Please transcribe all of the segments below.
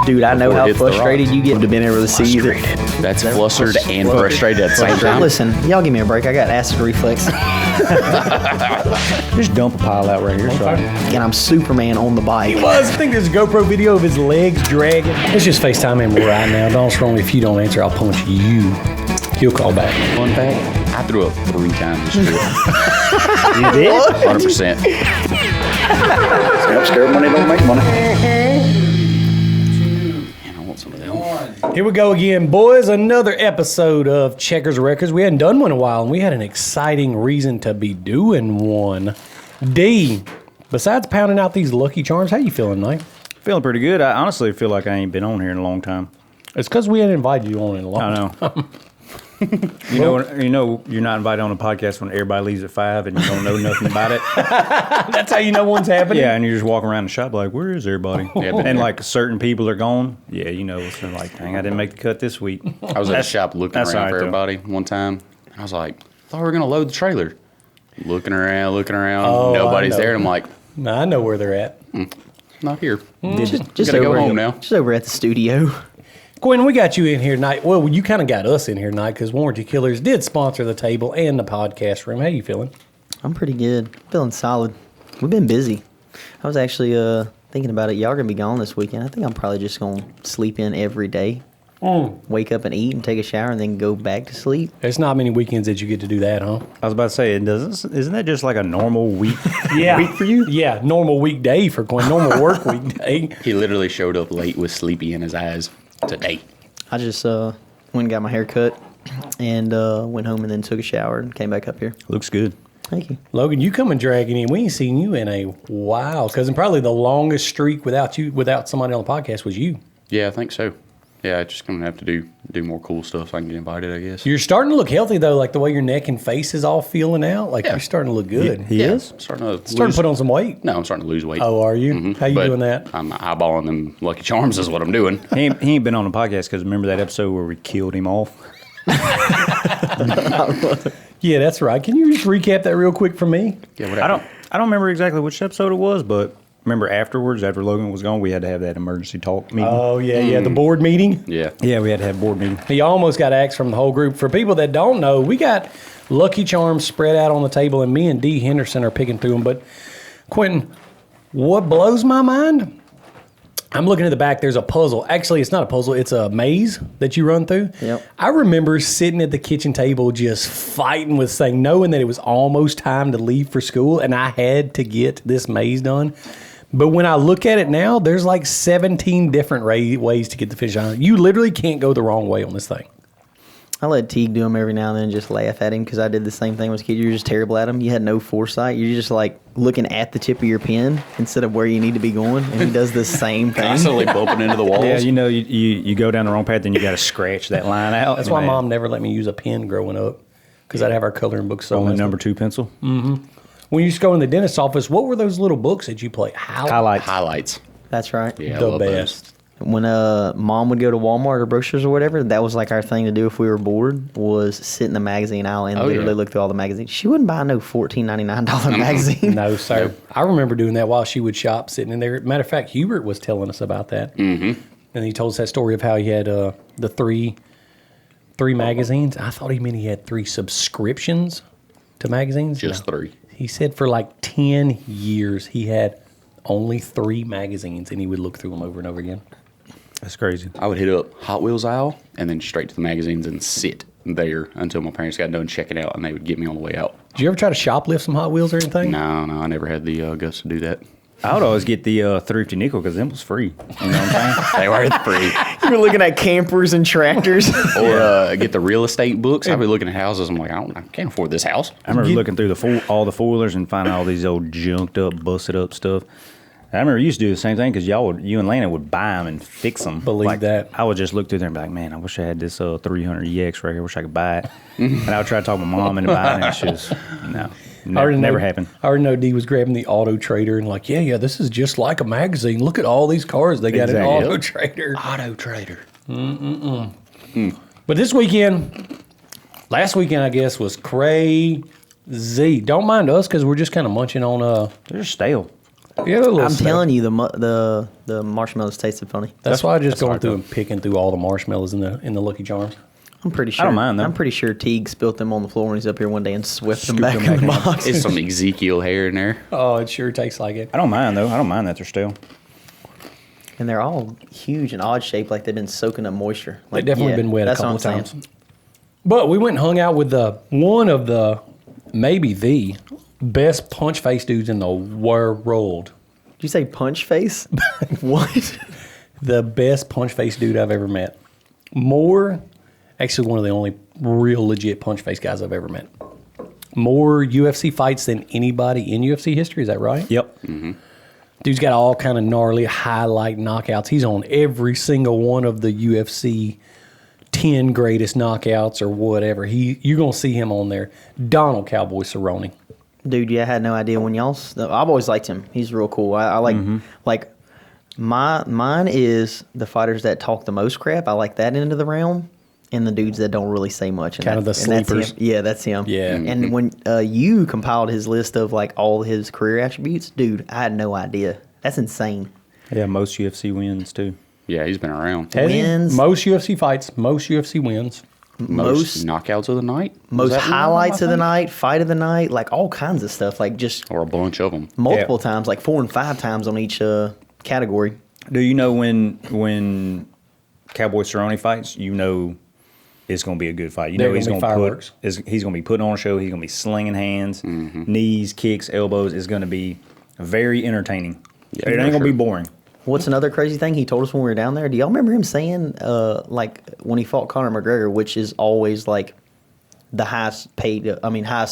Dude, I know how frustrated you get to be able to see that. That's flustered and frustrated at the same time. Listen, y'all give me a break. I got acid reflex. Just dump a pile out right here. And I'm Superman on the bike. I think there's a GoPro video of his legs dragging. Let's just FaceTime him right now. Donald Strong, if you don't answer, I'll punch you. He'll call back. Fun fact, I threw up 3 times this trip. You did? 100%. Scared money don't make money. Man, I want some of them. Here we go again, boys. Another episode of Checkers Records. We hadn't done one in a while, and we had an exciting reason to be doing one. D, besides pounding out these Lucky Charms, how you feeling, Mike? Feeling pretty good. I honestly feel like I ain't been on here in a long time. It's because we hadn't invited you on in a long time. I know. You know, you're not invited on a podcast when everybody leaves at 5 and you don't know nothing about it. That's how you know one's happening? Yeah, and you're just walking around the shop like, where is everybody? Yeah, and like certain people are gone. Yeah, you know, it's like, dang, I didn't make the cut this week. I was at the shop looking around for everybody one time. And I was like, I thought we were going to load the trailer. Looking around. Oh, Nobody's there. And I'm like, I know where they're at. not here. Just Gotta go over home now. Just over at the studio. Quinn, we got you in here tonight. Well, you kind of got us in here tonight because Warranty Killers did sponsor the table and the podcast room. How you feeling? I'm pretty good. Feeling solid. We've been busy. I was actually thinking about it. Y'all are going to be gone this weekend. I think I'm probably just going to sleep in every day. Wake up and eat and take a shower and then go back to sleep. There's not many weekends that you get to do that, huh? I was about to say, isn't that just like a normal week Yeah. week for you? Yeah, normal weekday for Quinn. Normal work weekday. He literally showed up late with sleepy in his eyes today. I just went and got my hair cut and went home and then took a shower and came back up here. Looks good. Thank you. Logan, you coming dragging in. We ain't seen you in a while because probably the longest streak without somebody on the podcast was you. Yeah, I think so. Yeah, just going to have to do more cool stuff so I can get invited, I guess. You're starting to look healthy, though, like the way your neck and face is all feeling out. Like, you're starting to look good. He is? Starting to Starting to put on some weight. No, I'm starting to lose weight. Oh, are you? How you But doing that? I'm eyeballing them Lucky Charms is what I'm doing. He ain't been on the podcast because remember that episode where we killed him off? Yeah, that's right. Can you just recap that real quick for me? Yeah, what I happened? don't remember exactly which episode it was, but remember afterwards, after Logan was gone, we had to have that emergency talk meeting. Oh, yeah, the board meeting. Yeah. Yeah, we had to have a board meeting. He almost got axed from the whole group. For people that don't know, we got Lucky Charms spread out on the table, and me and D. Henderson are picking through them. But, Quinton, what blows my mind? I'm looking at the back. There's a puzzle. Actually, it's not a puzzle. It's a maze that you run through. Yep. I remember sitting at the kitchen table just fighting with saying, knowing that it was almost time to leave for school, and I had to get this maze done. But when I look at it now, there's like 17 different ways to get the finish line. You literally can't go the wrong way on this thing. I let Teague do them every now and then and just laugh at him because I did the same thing as a kid. You're just terrible at them. You had no foresight. You're just like looking at the tip of your pen instead of where you need to be going. And he does the same thing. Constantly bumping into the walls. Yeah, you know, you go down the wrong path, then you got to scratch that line out. That's why Mom never let me use a pen growing up because I'd have our coloring books so Only messed up. number 2 pencil. When you used to go in the dentist's office, what were those little books that you play? Highlights. That's right. Yeah, I The love those. best. When Mom would go to Walmart or Brookshire's or whatever, that was like our thing to do if we were bored, was sit in the magazine aisle and literally look through all the magazines. She wouldn't buy no $14.99 magazine. No, sir. I remember doing that while she would shop, sitting in there. Matter of fact, Hubert was telling us about that. Mm-hmm. And he told us that story of how he had the three magazines. I thought he meant he had 3 subscriptions to magazines. Just 3. He said for like 10 years he had only 3 magazines, and he would look through them over and over again. That's crazy. I would hit up Hot Wheels aisle and then straight to the magazines and sit there until my parents got done checking out and they would get me on the way out. Did you ever try to shoplift some Hot Wheels or anything? No, I never had the guts to do that. I would always get the thrifty nickel because them was free. You know what I'm saying? They were free. You were looking at campers and tractors. Or get the real estate books. I'd be looking at houses. I'm like, I can't afford this house. I remember looking through all the four-wheelers and finding all these old junked up, busted up stuff. I remember you used to do the same thing because you and Lana would buy them and fix them. Believe that. I would just look through there and be like, man, I wish I had this 300 EX right here. I wish I could buy it. And I would try to talk my mom into buying it. And it's just, no. Never happened. I already know D was grabbing the Auto Trader and like, yeah, this is just like a magazine. Look at all these cars they got in Auto Trader. Auto Trader. But this weekend, last weekend, I guess, was crazy. Don't mind us because we're just kind of munching on They're just stale. Yeah, a little I'm sweet. telling you, the marshmallows tasted funny. That's why I just that's going hard, through though. and picking through all the marshmallows in the Lucky Charms. I'm pretty sure. don't mind, though. I'm pretty sure Teague spilt them on the floor when he's up here one day and swept them Scooped back them in the back in. box. It's some Ezekiel hair in there. Oh, it sure tastes like it. I don't mind though. I don't mind that they're stale. And they're all huge and odd shaped, like they've been soaking up moisture. They've Like, definitely been wet a that's couple what of I'm times. saying. But we went and hung out with maybe the best punch face dudes in the world. Did you say punch face? What? The best punch face dude I've ever met. Actually one of the only real legit punch face guys I've ever met. More UFC fights than anybody in UFC history, is that right? Yep. Dude's got all kind of gnarly highlight knockouts. He's on every single one of the UFC 10 greatest knockouts or whatever. You're going to see him on there. Donald Cowboy Cerrone. Dude, yeah, I had no idea when I've always liked him. He's real cool. I like mine is the fighters that talk the most crap. I like that end of the realm. And the dudes that don't really say much. And Kind of the that's sleepers. him. Yeah, that's him. Yeah. And when you compiled his list of like all his career attributes, dude, I had no idea. That's insane. Yeah, most UFC wins too. Yeah, he's been around. Has he? Wins. Most UFC fights, most UFC wins. Most knockouts of the night. Was Most that one of them, highlights I of the think? night, fight of the night, like all kinds of stuff. Like just Or a bunch of them. multiple times, like 4 and 5 times on each category. Do you know when Cowboy Cerrone fights? You know it's going to be a good fight. You They're know he's gonna going be to fireworks. he's going to be putting on a show. He's going to be slinging hands, knees, kicks, elbows. It's going to be very entertaining. Yeah, it for ain't going to sure. be boring. What's another crazy thing he told us when we were down there? Do y'all remember him saying, like when he fought Conor McGregor, which is always like the highest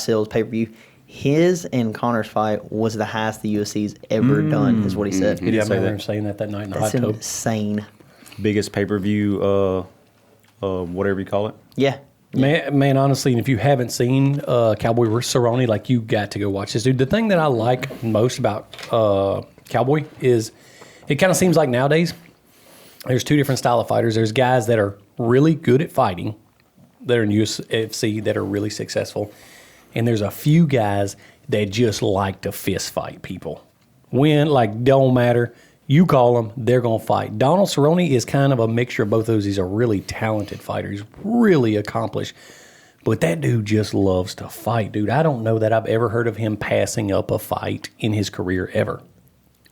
sales pay per view? His and Conor's fight was the highest the UFC's ever done, is what he said. Yeah, I say remember that. him saying that night in the That's hot tub. insane. Biggest pay-per-view, whatever you call it. Yeah. Man, honestly, and if you haven't seen Cowboy Cerrone, like you got to go watch this dude. The thing that I like most about Cowboy is it kind of seems like nowadays there's two different style of fighters. There's guys that are really good at fighting, that are in UFC, that are really successful, and there's a few guys that just like to fist fight people. Don't matter. You call them, they're going to fight. Donald Cerrone is kind of a mixture of both of those. He's a really talented fighter. He's really accomplished. But that dude just loves to fight, dude. I don't know that I've ever heard of him passing up a fight in his career ever.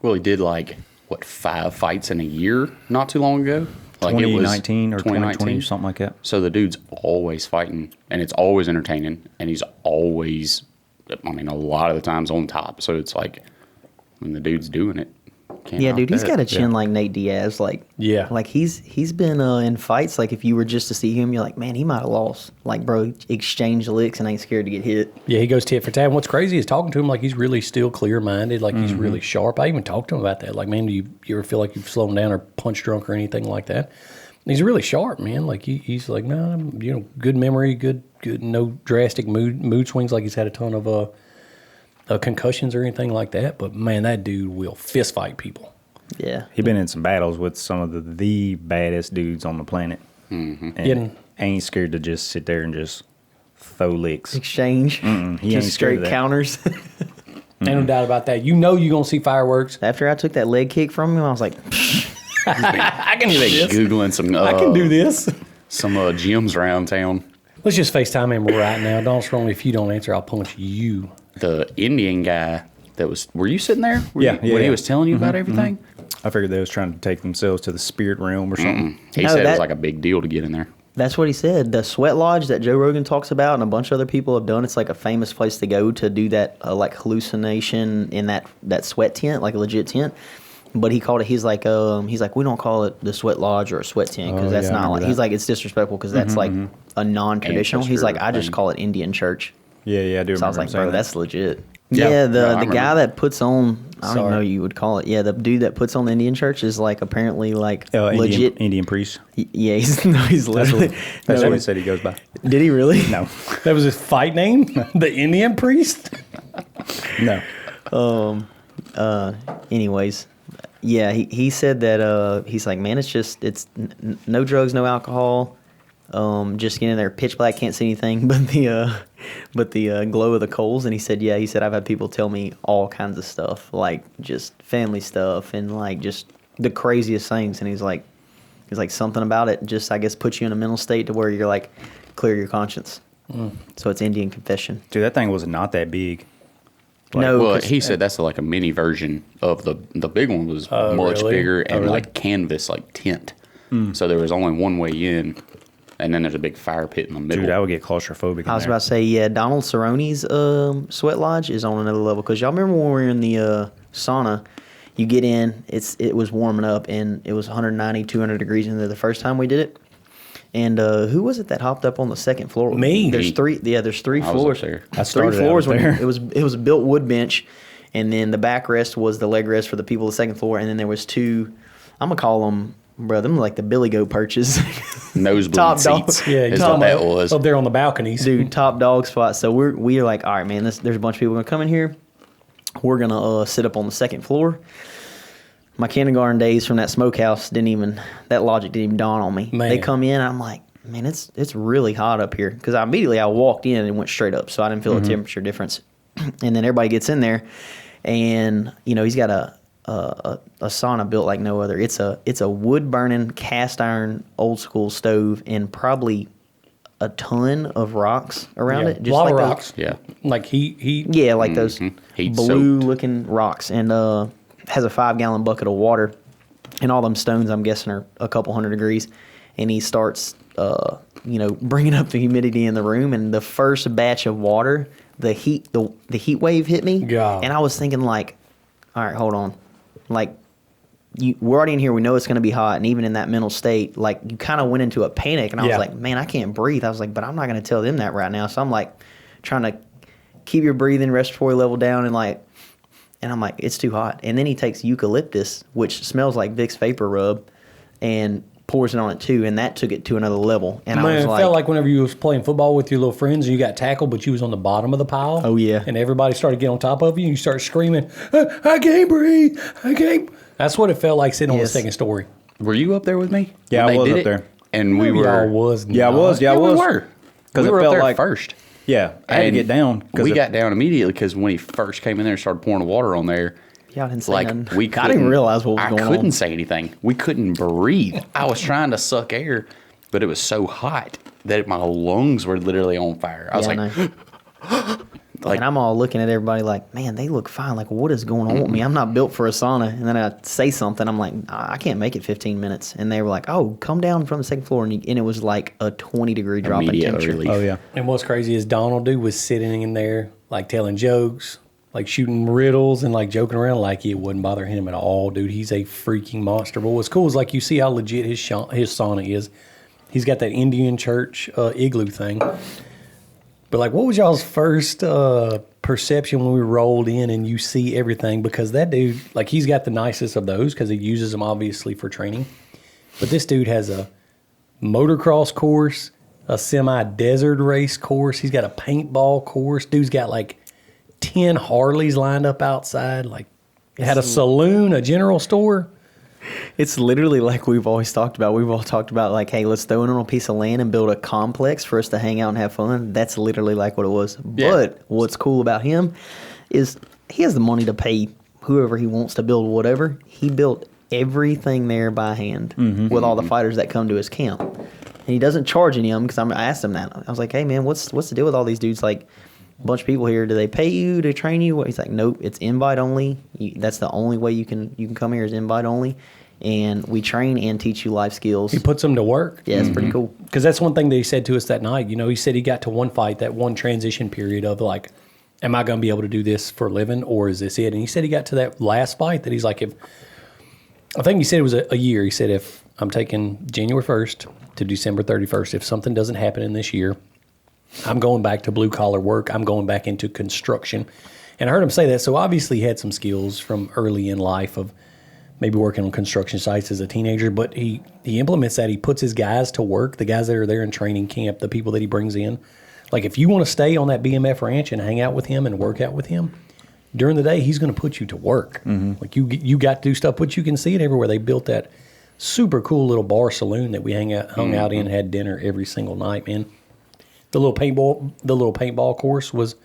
Well, he did 5 fights in a year not too long ago? Like it was 2019 or 2020 or something like that. So the dude's always fighting, and it's always entertaining, and he's always, a lot of the times on top. So it's like, when the dude's doing it, can't Yeah, knock dude, he's that. got a chin like Nate Diaz. Yeah. Like he's been in fights. Like if you were just to see him, you're like, man, he might have lost. Like, bro, exchange licks and ain't scared to get hit. Yeah, he goes tit for tat. And what's crazy is talking to him like he's really still clear-minded, like he's really sharp. I even talked to him about that. Like, man, do you ever feel like you've slowed down or punch drunk or anything like that? And he's really sharp, man. Like he's like, no, good memory, good, no drastic mood swings. Like he's had a ton of concussions or anything like that. But man, that dude will fist fight people. Yeah. He been in some battles with some of the baddest dudes on the planet. And Getting- ain't scared to just sit there and just throw licks. Exchange. He ain't Just scared straight of that. counters. Ain't no doubt about that. You know you're going to see fireworks. After I took that leg kick from him, I was like, I can do this. Googling some I can do this. some gyms around town. Let's just FaceTime him right now. Donald Cerrone, if you don't answer, I'll punch you. The Indian guy were you sitting there? Yeah, When he was telling you about everything? I figured they was trying to take themselves to the spirit realm or something. He No, said it was that- like a big deal to get in there. that's what he said. The sweat lodge that Joe Rogan talks about and a bunch of other people have done, it's like a famous place to go to do that like hallucination in that sweat tent, like a legit tent. But he called it, he's like, we don't call it the sweat lodge or a sweat tent because Oh, that's yeah, I not remember like, that. he's like, it's disrespectful because that's like a non-traditional. He's like, I just thing. call it Indian church. Yeah, I do So I was remember like, him saying bro, that. that's legit. Yeah. Yeah, Yeah, I the remember. guy that puts on, I don't Sorry. know you would call it. Yeah, the dude that puts on the Indian church is like apparently like legit. Indian priest. Yeah, he's literally. That's no, what he said he goes by. Did he really? No, That was his fight name? The Indian priest? no. Anyways, yeah, he said that he's like, man, it's no drugs, no alcohol. Just getting in there, pitch black, can't see anything but the glow of the coals. And he said, I've had people tell me all kinds of stuff, like just family stuff and like just the craziest things. And he's like something about it just, I guess, puts you in a mental state to where you're like, clear your conscience. So it's Indian confession. Dude, that thing was not that big. No, Well, 'cause- he said that's like a mini version of the big one was Oh, much really? bigger and really? like canvas, like tent. So there was only one way in, and then there's a big fire pit in the middle. Dude, I would get claustrophobic. I was about to say, yeah, Donald Cerrone's sweat lodge is on another level. Because y'all remember when we were in the sauna, you get in, it was warming up, and it was 190, 200 degrees in there the first time we did it. And who was it that hopped up on the second floor? Me. There's three. Yeah, there's three I was floors. up there. I Three started out floors. up there. It was a built wood bench, and then the backrest was the leg rest for the people on the second floor, and then there was two. I'm gonna call them, bro. Them like the Billy Goat perches. Nosebleed Top dog. seats. Yeah, is top what that was. up there on the balconies. Dude, top dog spot. So we're like, all right, man. There's a bunch of people gonna come in here. We're gonna sit up on the second floor. My kindergarten days from that smokehouse that logic didn't even dawn on me. Man. They come in, I'm like, man, it's really hot up here because I walked in and went straight up, so I didn't feel the temperature difference. And then everybody gets in there, and he's got a sauna built like no other. It's a wood burning cast iron old school stove and probably a ton of rocks around it. A lot of those- rocks. Yeah. Like heat. Yeah, like those Heat blue looking rocks, and has a 5-gallon bucket of water, and all them stones I'm guessing are a couple hundred degrees, and he starts bringing up the humidity in the room, and the first batch of water, the heat wave hit me, God. and I was thinking like, all right, hold on, like. We're already in here. We know it's going to be hot, and even in that mental state, like you kind of went into a panic, and I Yeah. was like, "Man, I can't breathe." I was like, "But I'm not going to tell them that right now." So I'm like, trying to keep your breathing, respiratory level down, and I'm like, "It's too hot." And then he takes eucalyptus, which smells like Vicks Vapor Rub, and pours it on it too, and that took it to another level. And I Man, was it like, felt like whenever you was playing football with your little friends and you got tackled, but you was on the bottom of the pile. Oh, yeah. And everybody started getting on top of you, and you start screaming, "I can't breathe! I can't." That's what it felt like sitting on the Yes. second story. Were you up there with me? Yeah, when I they was did up it? there. And we Maybe were. y'all was. Yeah, I not. was. Yeah, I we was. were. Because we it were up felt there like first. Yeah, I had to And get down. We got down immediately because when he first came in there and started pouring the water on there, "Y'all didn't say like nothing." we I couldn't didn't realize what was going I on. couldn't say anything. We couldn't breathe. I was trying to suck air, but it was so hot that my lungs were literally on fire. I was Yeah, like, I know. And I'm all looking at everybody like, man, they look fine. Like, what is going on with me? I'm not built for a sauna. And then I say something. I'm like, I can't make it 15 minutes. And they were like, oh, come down from the second floor. And it was like a 20-degree drop in Immediate temperature. relief. Oh, yeah. And what's crazy is Donald dude was sitting in there like telling jokes, like shooting riddles and like joking around like it wouldn't bother him at all, dude. He's a freaking monster. But what's cool is like you see how legit his sauna is. He's got that Indian church igloo thing. But like, what was y'all's first perception when we rolled in and you see everything? Because that dude, like, he's got the nicest of those because he uses them obviously for training. But this dude has a motocross course, a semi-desert race course. He's got a paintball course. Dude's got like 10 Harleys lined up outside. Like, had a saloon, a general store. It's literally like we've always talked about. We've all talked about like, hey, let's throw in on a piece of land and build a complex for us to hang out and have fun. That's literally like what it was. Yeah. But what's cool about him is he has the money to pay whoever he wants to build whatever. He built everything there by hand with all the fighters that come to his camp. And he doesn't charge any of them because I asked him that. I was like, hey, man, what's the deal with all these dudes? Like, a bunch of people here, do they pay you to train you? He's like, nope, it's invite only. That's the only way you can come here is invite only. And we train and teach you life skills. He puts them to work. Yeah, it's pretty cool. Because that's one thing that he said to us that night. You know, he said he got to one fight, that one transition period of like, am I going to be able to do this for a living or is this it? And he said he got to that last fight that he's like, I think he said it was a year. He said, if I'm taking January 1st to December 31st, if something doesn't happen in this year, I'm going back to blue collar work. I'm going back into construction. And I heard him say that. So obviously he had some skills from early in life of maybe working on construction sites as a teenager, but he implements that. He puts his guys to work, the guys that are there in training camp, the people that he brings in. Like if you want to stay on that BMF ranch and hang out with him and work out with him, during the day, he's going to put you to work. Like you got to do stuff, but you can see it everywhere. They built that super cool little bar saloon that we hung out in, had dinner every single night, man. The little paintball course was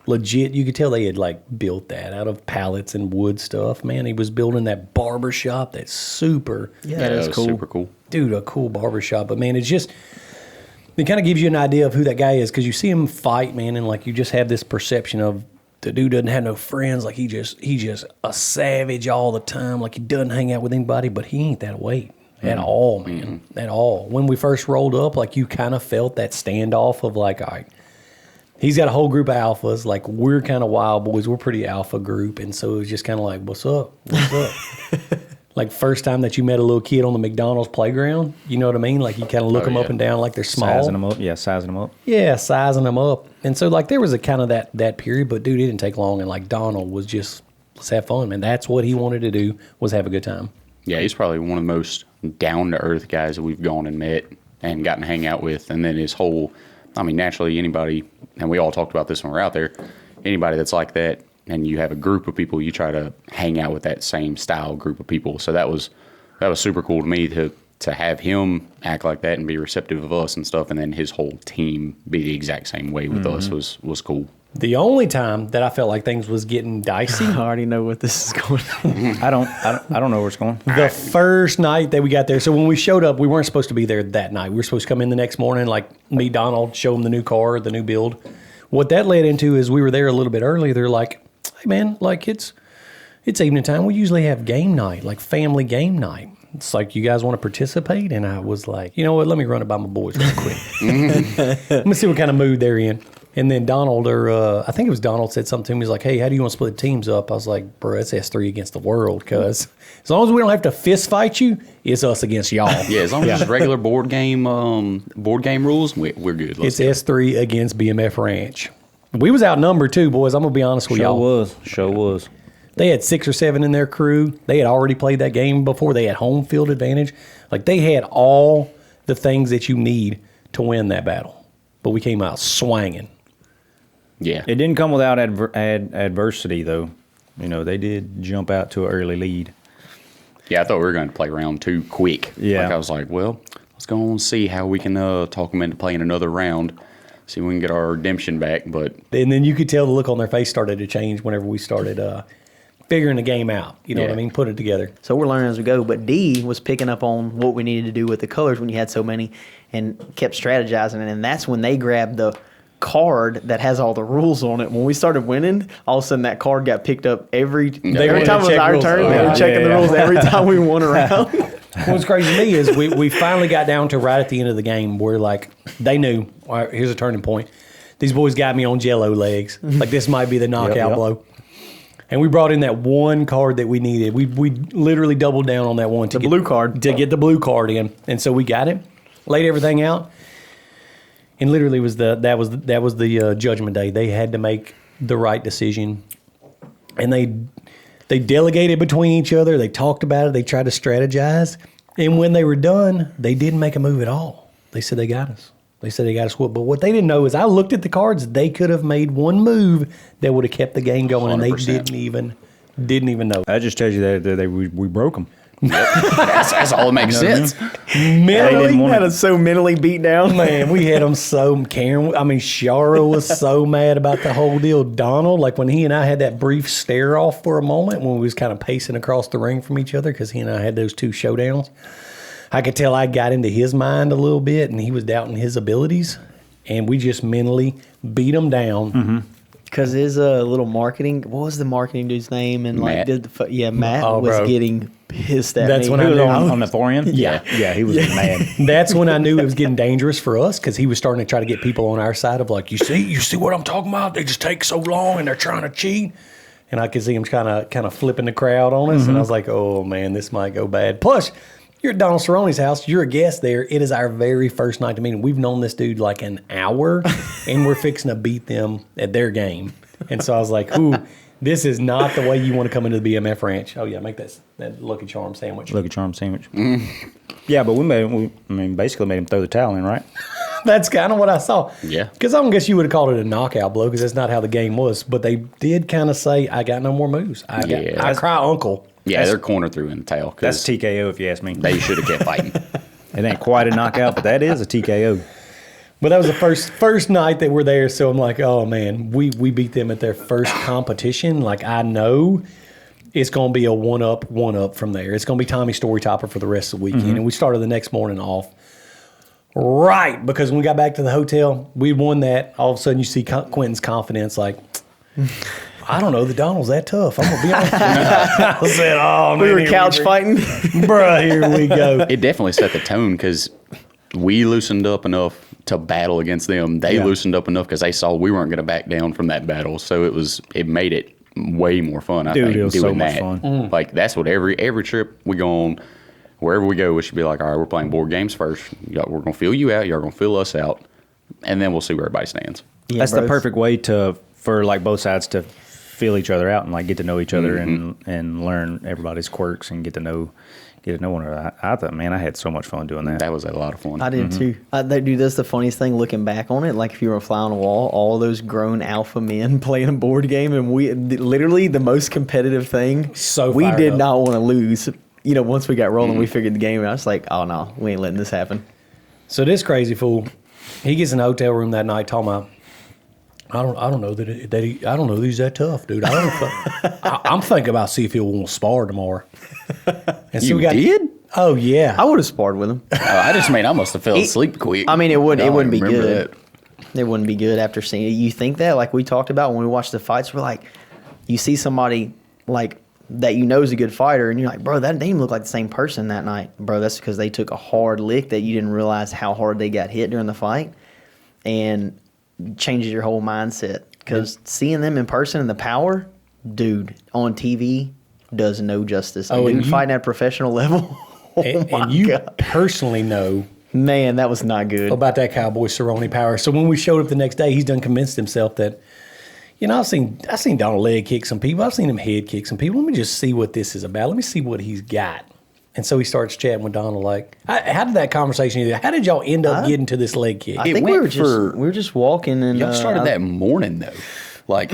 legit. You could tell they had like built that out of pallets and wood stuff. Man, he was building that barber shop. That's super. Yeah, that that's was cool. super cool. Dude, a cool barber shop. But man, it kind of gives you an idea of who that guy is because you see him fight, man, and like you just have this perception of the dude doesn't have no friends. Like he just a savage all the time. Like he doesn't hang out with anybody, but he ain't that way at all, man. At all. When we first rolled up, like you kind of felt that standoff of like, all right, he's got a whole group of alphas. Like we're kind of wild boys. We're pretty alpha group, and so it was just kind of like, what's up? What's up? Like first time that you met a little kid on the McDonald's playground, you know what I mean? Like you kind of look them up and down like they're small. Sizing them up. Yeah, sizing them up. Yeah, sizing them up. And so like there was a kind of that period, but dude, it didn't take long. And like Donald was just, let's have fun, man. That's what he wanted to do, was have a good time. Yeah, he's probably one of the most down-to-earth guys that we've gone and met and gotten to hang out with. And then his whole, I mean, naturally anybody, and we all talked about this when we're out there, anybody that's like that, and you have a group of people, you try to hang out with that same style group of people. So that was super cool to me to have him act like that and be receptive of us and stuff, and then his whole team be the exact same way with us was cool. The only time that I felt like things was getting dicey, I already know what this is going on. I don't know where it's going. the first night that we got there. So when we showed up, we weren't supposed to be there that night. We were supposed to come in the next morning, like meet Donald, show him the new car, the new build. What that led into is we were there a little bit early. They're like, hey man, like it's evening time. We usually have game night, like family game night. It's like, you guys want to participate? And I was like, you know what? Let me run it by my boys real quick. Let me see what kind of mood they're in. And then Donald, I think it was Donald, said something to me. He's like, hey, how do you want to split teams up? I was like, bro, it's S3 against the world, cuz as long as we don't have to fist fight you, it's us against y'all. Yeah, as long as it's regular board game rules, we're good. It's S3 against BMF Ranch. We was outnumbered too, boys. I'm going to be honest with y'all. Show was. They had 6 or 7 in their crew. They had already played that game before. They had home field advantage. Like they had all the things that you need to win that battle. But we came out swanging. Yeah. It didn't come without adversity, though. You know, they did jump out to an early lead. Yeah, I thought we were going to play round 2 quick. Yeah. Like I was like, well, let's go and see how we can talk them into playing another round. See if we can get our redemption back. But And then you could tell the look on their face started to change whenever we started figuring the game out. You know what I mean? Put it together. So we're learning as we go. But D was picking up on what we needed to do with the colors when you had so many and kept strategizing. And that's when they grabbed the card that has all the rules on it. When we started winning, all of a sudden that card got picked up every time it was our turn. They were checking the rules every time we won around. What's crazy to me is we finally got down to right at the end of the game where, like, they knew, all right, here's a turning point. These boys got me on jello legs. Like, this might be the knockout blow. And we brought in that one card that we needed. We literally doubled down on that one to get blue card. To get the blue card in. And so we got it, laid everything out, and literally that was the judgment day. They had to make the right decision. And they delegated between each other. They talked about it. They tried to strategize. And when they were done, they didn't make a move at all. They said they got us. They said they got us whooped. But what they didn't know is I looked at the cards. They could have made one move that would have kept the game going, 100%. And they didn't even know. That just tells you that we broke them. that's all that makes sense. Mentally, had us so mentally beat down. Man, we had them so Karen. I mean, Shara was so mad about the whole deal. Donald, like when he and I had that brief stare off for a moment when we was kind of pacing across the ring from each other because he and I had those 2 showdowns. I could tell I got into his mind a little bit, and he was doubting his abilities, and we just mentally beat him down. Because his little marketing, what was the marketing dude's name? And Matt. Matt was getting pissed at That's me. when I He was knew. on the far end? Yeah, he was mad. That's when I knew it was getting dangerous for us because he was starting to try to get people on our side of like, you see what I'm talking about? They just take so long and they're trying to cheat. And I could see him kind of flipping the crowd on us, and I was like, oh man, this might go bad. Plus, you're at Donald Cerrone's house. You're a guest there. It is our very first night to meet him. We've known this dude like an hour, and we're fixing to beat them at their game. And so I was like, ooh, this is not the way you want to come into the BMF Ranch. Oh, yeah, make that Lucky Charm sandwich. Lucky Charm sandwich. Yeah, but basically made him throw the towel in, right? That's kind of what I saw. Yeah. Because I don't guess you would have called it a knockout blow because that's not how the game was. But they did kind of say, I got no more moves. I cry uncle. Yeah, they're corner through in the tail. That's TKO if you ask me. They should have kept fighting. It ain't quite a knockout, but that is a TKO. But that was the first night that we're there, so I'm like, oh man, we beat them at their first competition. Like I know it's going to be a one up from there. It's going to be Tommy Story Topper for the rest of the weekend, and we started the next morning off right because when we got back to the hotel, we won that. All of a sudden, you see Quinton's confidence, like. I don't know. The Donald's that tough. I'm gonna be honest with you. I said, "Oh man, We were couch fighting, bruh. Here we go." It definitely set the tone because we loosened up enough to battle against them. They loosened up enough because they saw we weren't going to back down from that battle. So it made it way more fun. I think it was doing so much that. fun. Like that's what every trip we go on, wherever we go, we should be like, all right, we're playing board games first. We're gonna fill you out. Y'all gonna fill us out, and then we'll see where everybody stands. Yeah, That's bro, the perfect way for like both sides to feel each other out and like get to know each other and learn everybody's quirks and get to know one another. I thought, man, I had so much fun doing that. That was a lot of fun. I did too. Dude, that's the funniest thing looking back on it. Like if you were a fly on the wall, all those grown alpha men playing a board game, and we literally the most competitive thing. So we fired did up. not want to lose. You know, once we got rolling, we figured the game. And I was like, oh no, we ain't letting this happen. So this crazy fool, he gets in the hotel room that night talking about, I don't know I don't know that he's that tough, dude. I'm thinking about see if he'll want to spar tomorrow. And You did? Oh yeah. I would have sparred with him. I just mean I must have fell asleep quick. I mean, it wouldn't be remember good. that. It wouldn't be good after seeing it. You think that, like we talked about when we watched the fights, we're like, you see somebody like that you know is a good fighter, and you're like, bro, that didn't even look like the same person that night. Bro, that's because they took a hard lick that you didn't realize how hard they got hit during the fight, and changes your whole mindset. Because seeing them in person and the power, dude, on TV does no justice. Oh, Dude, and you- fighting at a professional level, and you God. personally know Man, that was not good. about that Cowboy Cerrone power. So when we showed up the next day, he's done convinced himself that, you know, I've seen Donald leg kick some people. I've seen him head kick some people. Let me just see what this is about. Let me see what he's got. And so he starts chatting with Donald. Like, how did that conversation? How did y'all end up getting to this leg kick? I It think we went were we were just walking and Y'all started that morning though. Like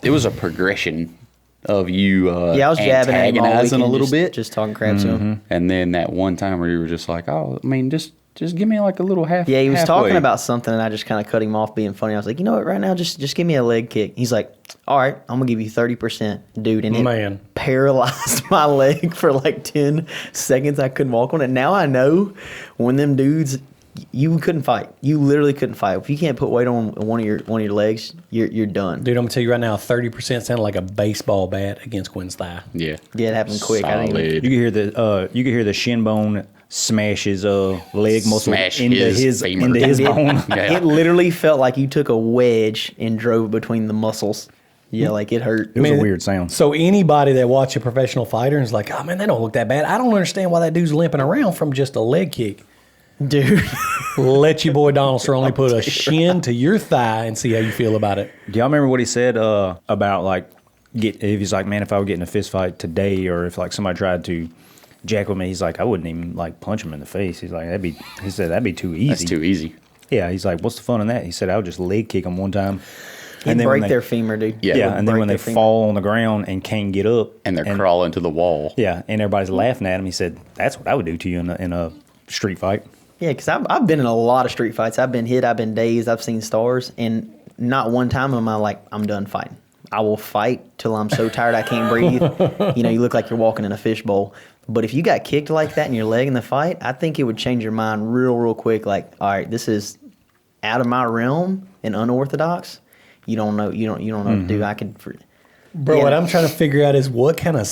it was a progression of you Yeah, I was jabbing at him all antagonizing weekend, a little just, bit. just talking crap to him. And then that one time where you were just like, oh, I mean, just give me like a little half. Yeah, he was halfway. talking about something, and I just kind of cut him off being funny. I was like, you know what, right now, just give me a leg kick. He's like, all right, I'm going to give you 30%, dude. And it Man. paralyzed my leg for like 10 seconds. I couldn't walk on it. Now I know when them dudes, you couldn't fight. You literally couldn't fight. If you can't put weight on one of your legs, you're done. Dude, I'm going to tell you right now, 30% sounded like a baseball bat against Quinn's thigh. Yeah. Yeah, it happened quick. I didn't even, Solid. You could hear the shin bone smash his leg muscle Smash into his femur. into his bone. Yeah. It literally felt like you took a wedge and drove between the muscles. Yeah, like it hurt. It was Man, a weird sound. So anybody that watch a professional fighter is like, oh man, they don't look that bad. I don't understand why that dude's limping around from just a leg kick. Dude. Let your boy Donald Cerrone put a shin to your thigh and see how you feel about it. Do y'all remember what he said about like if he's like, man, if I would get in a fist fight today, or if like somebody tried to jack with me, he's like, I wouldn't even like punch him in the face. He's like, that'd be too easy. That's too easy. Yeah, he's like, what's the fun in that? He said, I would just leg kick him one time. And then break when their femur, dude. Yeah. Yeah, and then break when they their femur. fall on the ground and can't get up, And they're crawling to the wall. yeah, and everybody's laughing at him. He said, that's what I would do to you in a street fight. Yeah, because I've been in a lot of street fights. I've been hit. I've been dazed. I've seen stars. And not one time am I like, I'm done fighting. I will fight till I'm so tired I can't breathe. You know, you look like you're walking in a fishbowl. But if you got kicked like that in your leg in the fight, I think it would change your mind real quick. Like, all right, this is out of my realm and unorthodox. You don't know. You don't know what to do. I could. Bro, Yeah. what I'm trying to figure out is what kind of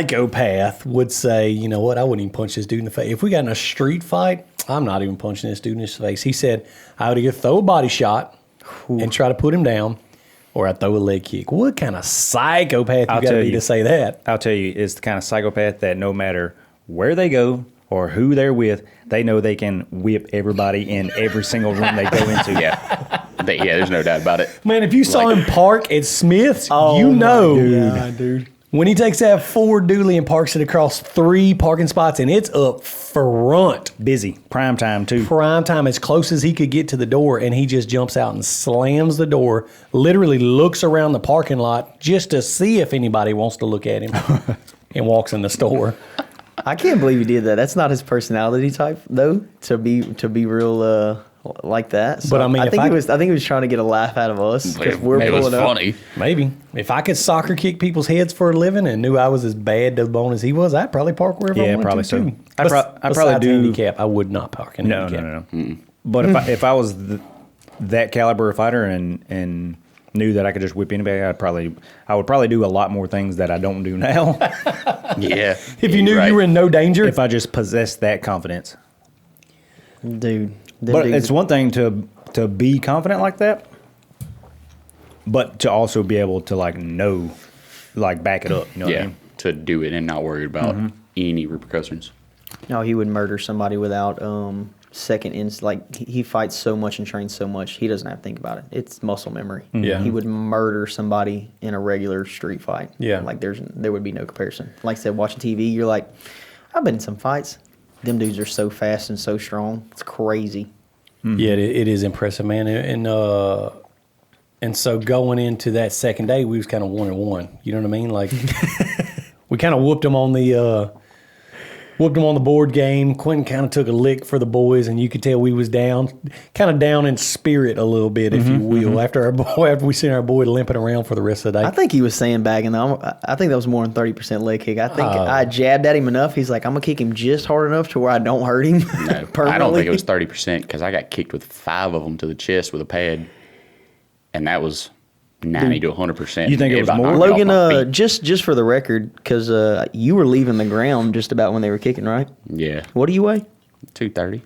psychopath would say, you know what, I wouldn't even punch this dude in the face. If we got in a street fight, I'm not even punching this dude in his face. He said, I would either throw a body shot and try to put him down, or I'd throw a leg kick. What kind of psychopath you got to be to say that? I'll tell you, it's the kind of psychopath that no matter where they go or who they're with, they know they can whip everybody in every single room they go into. Yeah. There's no doubt about it. Man, if you saw him park at Smith's, Oh, you know. my God, dude. When he takes that Ford Dually and parks it across 3 parking spots and it's up front. Busy. Prime time, too. Prime time, as close as he could get to the door, and he just jumps out and slams the door, literally looks around the parking lot just to see if anybody wants to look at him. and walks in the store. I can't believe he did that. That's not his personality type, though. To be real like that. So But, I mean, I if think I- he was trying to get a laugh out of us because we're it was pulling up. funny. Maybe. If I could soccer kick people's heads for a living and knew I was as bad to the bone as he was, I'd probably park wherever I Yeah, wanted probably to, so. too. I probably Besides do- handicap, I would not park in No, handicap. no. But if I was that caliber of fighter and knew that I could just whip anybody, I would probably do a lot more things that I don't do now. Yeah. If you knew Right. you were in no danger, if I just possessed that confidence. Dude. them But dudes- it's one thing to be confident like that, but to also be able to know, back it up. You know what I Yeah, mean? to do it and not worry about any repercussions. No, he would murder somebody without second ins. Like he fights so much and trains so much, he doesn't have to think about it. It's muscle memory. Yeah. He would murder somebody in a regular street fight. Yeah. Like there would be no comparison. Like I said, watching TV, you're like, I've been in some fights. Them dudes are so fast and so strong. It's crazy. yeah, it is impressive, man. And so going into that second day, we was kind of 1-1. You know what I mean? Like we kind of whooped them on the board game. Quinton kind of took a lick for the boys, and you could tell we was down, kind of down in spirit a little bit, if you will. After we seen our boy limping around for the rest of the day. I think he was sandbagging though. I think that was more than 30% leg kick. I think I jabbed at him enough. He's like, I'm gonna kick him just hard enough to where I don't hurt him. No, permanently. I don't think it was 30% because I got kicked with 5 of them to the chest with a pad, and that was 90 to 100%. You think it was about more? knocked me off my Logan, feet. just for the record, because you were leaving the ground just about when they were kicking, right? Yeah, What do you weigh? 230.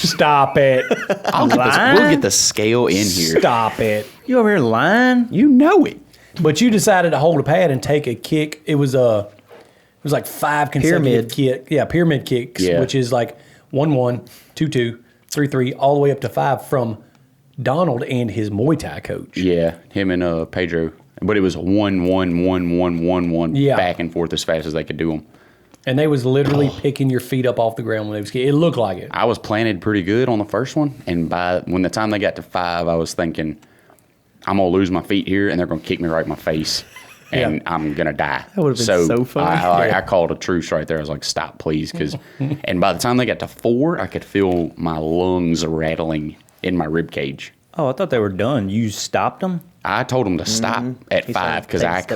Stop it. We'll get the scale in here. Stop it. You over here lying? You know it. But you decided to hold a pad and take a kick. It was like 5 consecutive pyramid kicks, Yeah. which is like 1-1, 2-2, 3-3, all the way up to 5 from Donald and his Muay Thai coach. Yeah, him and Pedro. But it was 1-1-1-1-1-1 Yeah. back and forth as fast as they could do them. And they was literally picking your feet up off the ground when they was kicking. It looked like it. I was planted pretty good on the first one, and when the time they got to 5, I was thinking, I'm gonna lose my feet here, and they're gonna kick me right in my face, and I'm gonna die. That would've been so funny. I called a truce right there. I was like, stop, please, because. And by the time they got to 4, I could feel my lungs rattling in my rib cage. Oh, I thought they were done. You stopped them? I told them to stop at He said, 5 because "Take a I step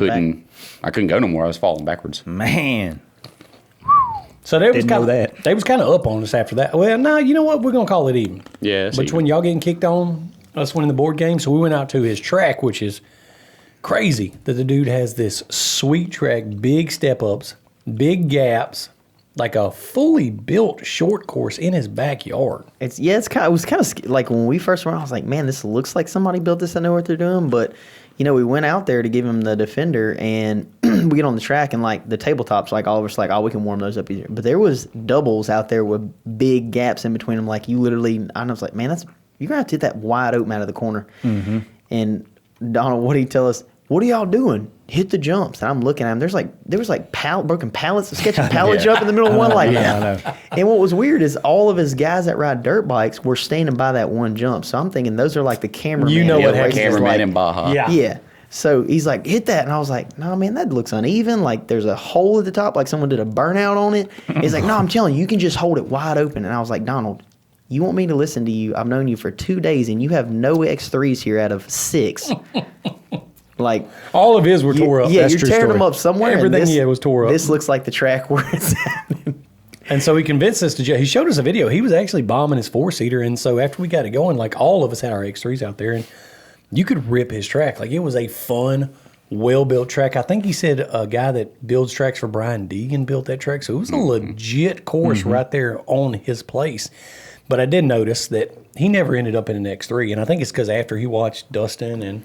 couldn't go no more. I was falling backwards. Man. So they was Didn't know kind that. of they was kind of up on us after that. Well, no, you know what? We're gonna call it even. Yeah, it's Between y'all getting kicked on, us winning the board game, so we went out to his track, which is crazy that the dude has this sweet track, big step ups, big gaps, like a fully built short course in his backyard. It was kind of like when we first went, I was like, man, this looks like somebody built this. I know what they're doing, but we went out there to give him the defender, and we get on the track, and like the tabletops, like all of us, like, oh, we can warm those up easier. But there was doubles out there with big gaps in between them, like you literally. I was like, man, you're gonna have to hit that wide open out of the corner. Mm-hmm. And Donald, what did he tell us? What are y'all doing? Hit the jumps. And I'm looking at him. There was like broken pallets, a sketching pallet jump in the middle of one. Like, I know. And what was weird is all of his guys that ride dirt bikes were standing by that one jump. So I'm thinking those are like the cameramen. You know that what races Cameraman like- in Baja. Yeah. Yeah. So he's like, hit that. And I was like, no, man, that looks uneven. Like there's a hole at the top, like someone did a burnout on it. He's like, no, I'm telling you, you can just hold it wide open. And I was like, Donald, you want me to listen to you? I've known you for 2 days, and you have no X3s here out of 6. Like All of his were tore up. yeah, That's you're true tearing story. them up somewhere. and Everything this, he had was tore up. This looks like the track where it's happening. And so he convinced us he showed us a video. He was actually bombing his 4-seater. And so after we got it going, like all of us had our X3s out there, and you could rip his track. Like it was a fun, well-built track. I think he said a guy that builds tracks for Brian Deegan built that track. So it was a legit course right there on his place. But I did notice that he never ended up in an X3. And I think it's because after he watched Dustin and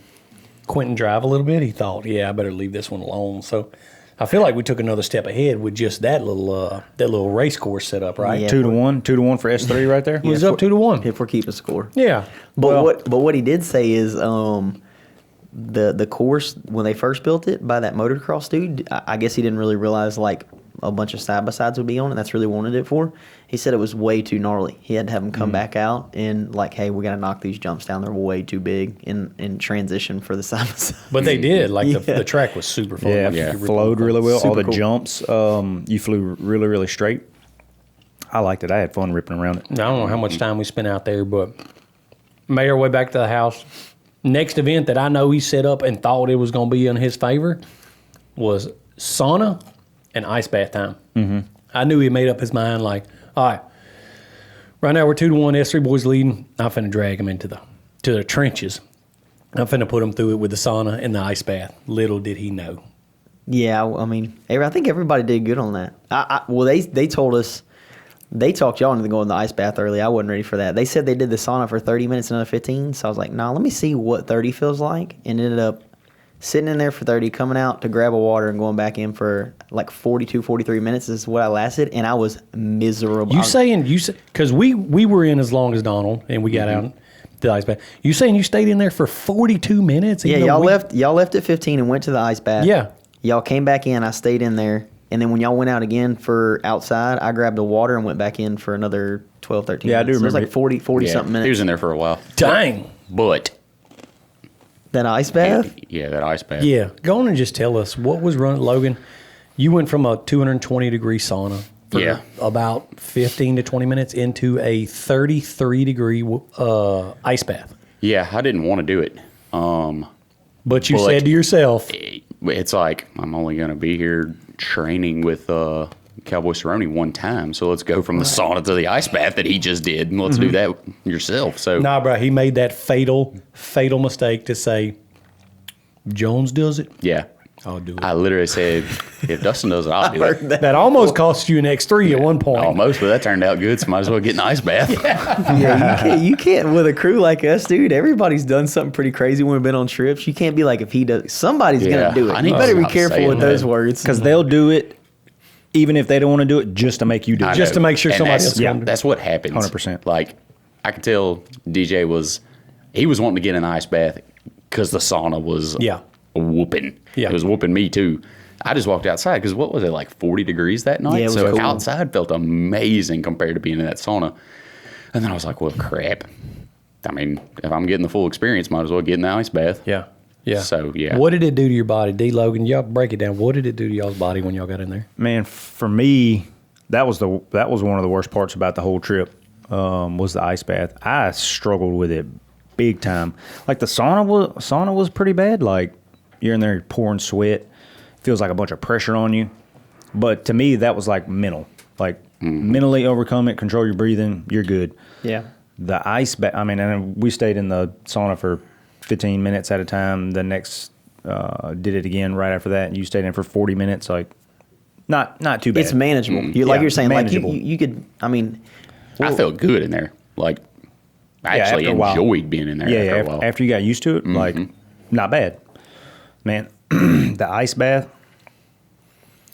Quinton drive a little bit, he thought, yeah, I better leave this one alone. So I feel like we took another step ahead with just that little race course set up, right? Yeah. 2-1 for S3 right there. It was up 2-1. If we're keeping score. Yeah. But what he did say is the course when they first built it by that motocross dude, I guess he didn't really realize like a bunch of side-by-sides would be on, and that's really wanted it for. He said it was way too gnarly. He had to have them come back out and like, hey, we got to knock these jumps down. They're way too big in transition for the side-by-side. But they did. Like the track was super fun. Yeah, Like, it you could flowed rip really well. All Super the cool. jumps, you flew really, really straight. I liked it. I had fun ripping around it. I don't know how much time we spent out there, but made our way back to the house. Next event that I know he set up and thought it was going to be in his favor was sauna and ice bath time. Mm-hmm. I knew he made up his mind like, all right, right now we're 2-1, S3 boys leading. I'm finna drag him into the trenches. I'm finna put him through it with the sauna and the ice bath. Little did he know. Yeah, I mean, I think everybody did good on that. Well, they told us, they talked y'all into going in the ice bath early. I wasn't ready for that. They said they did the sauna for 30 minutes, another 15. So I was like, nah, let me see what 30 feels like. And ended up sitting in there for 30, coming out to grab a water and going back in for like 42, 43 minutes is what I lasted. And I was miserable. Because we were in as long as Donald and we got out to the ice bath. You saying you stayed in there for 42 minutes? Yeah, y'all left at 15 and went to the ice bath. Yeah. Y'all came back in. I stayed in there. And then when y'all went out again for outside, I grabbed the water and went back in for another 12, 13 Yeah, I minutes. do It was remember like 40 Yeah, something minutes. he was in there for a while. Dang. But That ice bath? yeah, that ice bath. Yeah. Go on and just tell us what was running. Logan, you went from a 220-degree sauna for Yeah. about 15 to 20 minutes into a 33-degree ice bath. Yeah, I didn't want to do it. But you But- said to yourself, It's like I'm only going to be here training with Cowboy Cerrone one time, so let's go from the sauna to the ice bath that he just did, and let's do that yourself. So nah, bro, he made that fatal mistake to say, Jones does it, yeah, I'll do it. I literally said, if Dustin does it, I'll do it. That almost cost you an X3 at one point. Almost, but that turned out good, so might as well get in the ice bath. Yeah, you can't with a crew like us, dude. Everybody's done something pretty crazy when we've been on trips. You can't be like, if he does, somebody's Yeah, gonna do I it. need You to better be stop careful saying with that. those words. Because they'll do it even if they don't want to do it just to make you do I it. Just know. to make sure And somebody that's- else can do it. That's what happens. 100%. Like, I could tell DJ was wanting to get in the ice bath because the sauna was Yeah. whooping. Yeah. It was whooping me too. I just walked outside because what was it, like 40 degrees that night? Yeah, it was so cool. outside felt amazing compared to being in that sauna. And then I was like, well, crap. I mean, if I'm getting the full experience, might as well get in the ice bath. Yeah. Yeah. So, yeah. What did it do to your body? D. Logan, y'all break it down. What did it do to y'all's body when y'all got in there? Man, for me, that was one of the worst parts about the whole trip. Was the ice bath. I struggled with it big time. Like the sauna was pretty bad. Like you're in there pouring sweat, feels like a bunch of pressure on you. But to me, that was like mental. Like mentally overcome it, control your breathing, you're good. Yeah. The ice bath. I mean, and we stayed in the sauna for 15 minutes at a time. The next did it again right after that, and you stayed in for 40 minutes. Like not too bad. It's manageable. Like Yeah, you're saying, manageable. like you could. I mean, I felt good in there. Like, I Yeah, actually after a while. enjoyed being in there Yeah, after yeah. a while. After you got used to it, like not bad, man. The ice bath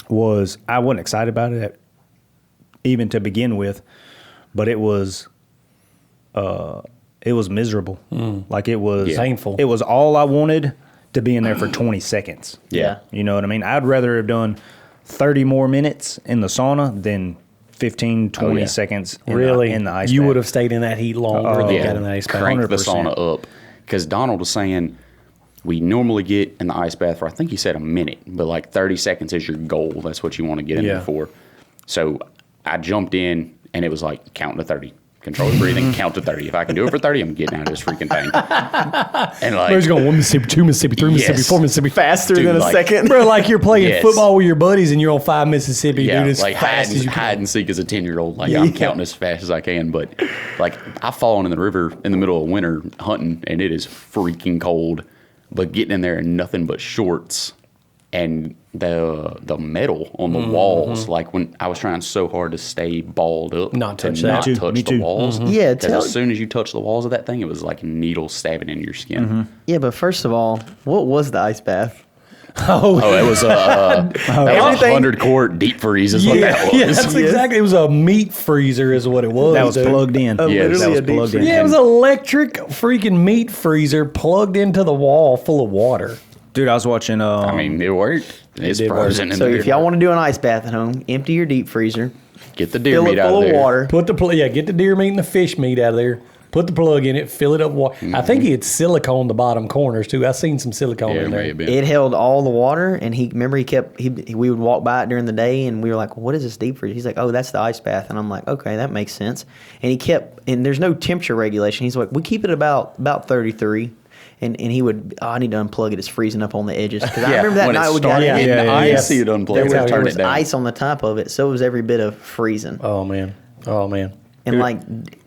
was. I wasn't excited about it even to begin with, but it was miserable. Like it was Painful. It was all I wanted to be in there for 20 seconds. Yeah. You know what I mean? I'd rather have done 30 more minutes in the sauna than 15, 20 yeah. seconds Really? in the ice You bath. would have stayed in that heat longer than got in the ice bath. Crank the 100%. sauna up. Because Donald was saying we normally get in the ice bath for, I think he said a minute, but like 30 seconds is your goal. That's what you want to get in Yeah. there for. So I jumped in and it was like counting to 30. Control the breathing, count to 30. If I can do it for 30, I'm getting out of this freaking thing. And like, Where's going 1 Mississippi, 2 Mississippi, 3 Mississippi, Yes. 4 Mississippi, faster Dude, than a like- second. Bro, like you're playing Yes. football with your buddies and you're on 5 Mississippi, yeah, dude, as like fast as you hide can. and seek as a 10-year-old. Like I'm counting as fast as I can. But like I've fallen in the river in the middle of winter hunting and it is freaking cold. But getting in there in nothing but shorts and the metal on the walls, like when I was trying so hard to stay balled up, Not to touch that. not Me too, touch me the too. walls. Yeah, 'Cause tell- as soon as you touch the walls of that thing, it was like needles stabbing into your skin. Yeah, but first of all, what was the ice bath? Oh, it was that was Everything- 100 quart deep freeze is what that was. Yeah, that's exactly. It was a meat freezer, is what it was. That was dude. plugged in. Yes. that literally was a deep plugged in. freeze. Yeah, it was an electric freaking meat freezer plugged into the wall full of water. Dude, I was watching. I mean, it worked. It's did work. frozen in So there. if y'all want to do an ice bath at home, empty your deep freezer, Get the deer fill meat it out full of of there. water. Get the deer meat and the fish meat out of there. Put the plug in it. Fill it up. I think he had silicone the bottom corners too. I seen some silicone Yeah, in it may there. have been. It held all the water, and we would walk by it during the day, and we were like, "What is this deep freeze?" He's like, "Oh, that's the ice bath," and I'm like, "Okay, that makes sense." And there's no temperature regulation. He's like, "We keep it about 33." And he would, I need to unplug it. It's freezing up on the edges. Because I remember that when night it we got started in. getting Yeah, icy, yeah. it unplugged There it, was, turn was it down. ice on the top of it, so it was every bit of freezing. Oh man. And like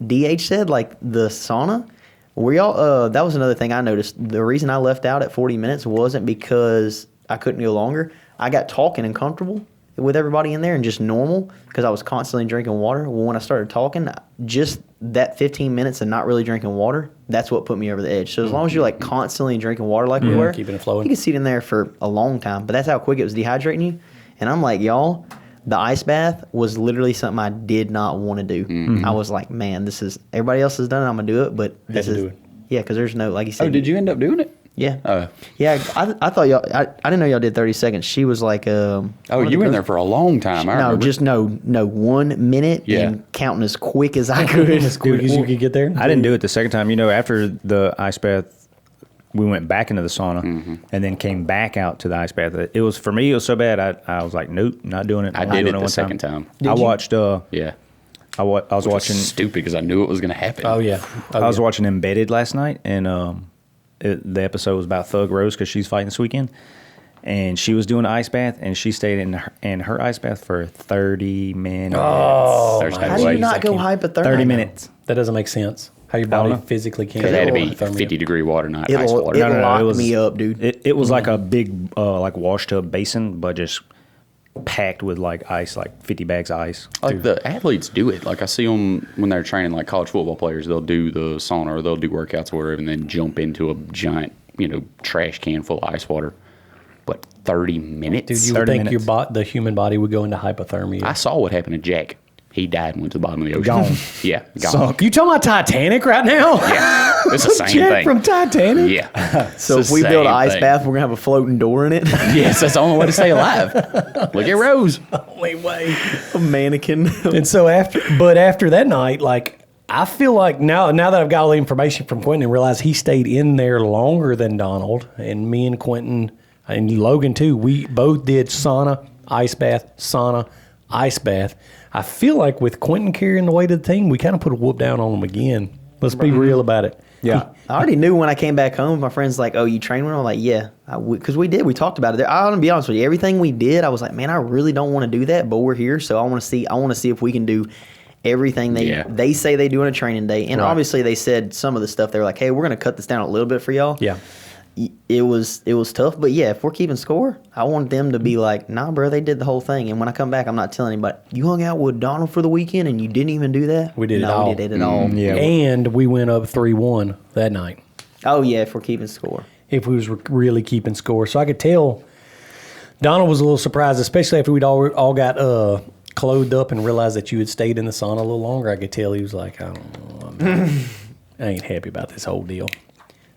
DH said, like the sauna, we all that was another thing I noticed. The reason I left out at 40 minutes wasn't because I couldn't go longer. I got talking and comfortable with everybody in there and just normal because I was constantly drinking water. Well, when I started talking, just that 15 minutes and not really drinking water, that's what put me over the edge. So as long as you're like constantly drinking water like we were, keeping it flowing. you can sit in there for a long time. But that's how quick it was dehydrating you. And I'm like, y'all, the ice bath was literally something I did not want to do. I was like, man, this is everybody else has done it. I'm gonna do it, but this to is do it. yeah, because there's no like you said. Oh, did you end up doing it? Yeah. Yeah, I thought y'all. I didn't know y'all did 30 seconds. She was like, Oh, you were in there for a long time. I no, remember. just no 1 minute Yeah. and counting as quick as I could. As quick as you could get there. I didn't do it the second time. You know, after the ice bath, we went back into the sauna and then came back out to the ice bath. It was for me. It was so bad. I was like, nope, not doing it. I Not did doing it the one second time. I watched. Yeah. I was watching. Stupid because I knew it was going to happen. Oh yeah. I was watching Embedded last night, and the episode was about Thug Rose because she's fighting this weekend, and she was doing an ice bath, and she stayed in her ice bath for 30 minutes. Oh, There's my no How do way. you not go I hypothermic? 30 minutes. That doesn't make sense. How your body know. physically can't. It had to be hypothermia. 50-degree water, not ice It'll water. lock me up, dude. It was like a big like wash tub basin, but just packed with like ice, like 50 bags of ice. Like the athletes do it. Like I see them when they're training, like college football players. They'll do the sauna or they'll do workouts or whatever, and then jump into a giant, trash can full of ice water. But 30 minutes. Dude, you would 30 think minutes. the human body would go into hypothermia. I saw what happened to Jack. He died and went to the bottom of the ocean. Gone. Yeah, gone. Sunk. You talking about Titanic right now? Yeah, it's the same Jack thing. from Titanic. Yeah. So It's if we the build an same ice thing. bath, we're gonna have a floating door in it. Yes, that's the only way to stay alive. Look at Rose. Only way. A mannequin. And so after that night, like I feel like now that I've got all the information from Quinton and realized he stayed in there longer than Donald, and me and Quinton and Logan too, we both did sauna, ice bath, ice bath. I feel like with Quinton carrying the weight of the team, we kind of put a whoop down on him again. Let's be real about it. Yeah. I already knew when I came back home. My friend's like, "Oh, you train with him?" I'm like, "Yeah," because we did. We talked about it. I'm gonna be honest with you. Everything we did, I was like, "Man, I really don't want to do that," but we're here, so I want to see. I want to see if we can do everything they say they do on a training day. And obviously, they said some of the stuff. They were like, "Hey, we're gonna cut this down a little bit for y'all." Yeah. It was tough, but yeah, if we're keeping score, I want them to be like, "Nah, bro, they did the whole thing." And when I come back, I'm not telling anybody. You hung out with Donald for the weekend, and you didn't even do that. We did it no, all. we did it all. Yeah. And we went up 3-1 that night. Oh yeah, if we're keeping score. If we was really keeping score. So I could tell Donald was a little surprised, especially after we'd all got clothed up and realized that you had stayed in the sauna a little longer. I could tell he was like, I don't know, I ain't happy about this whole deal.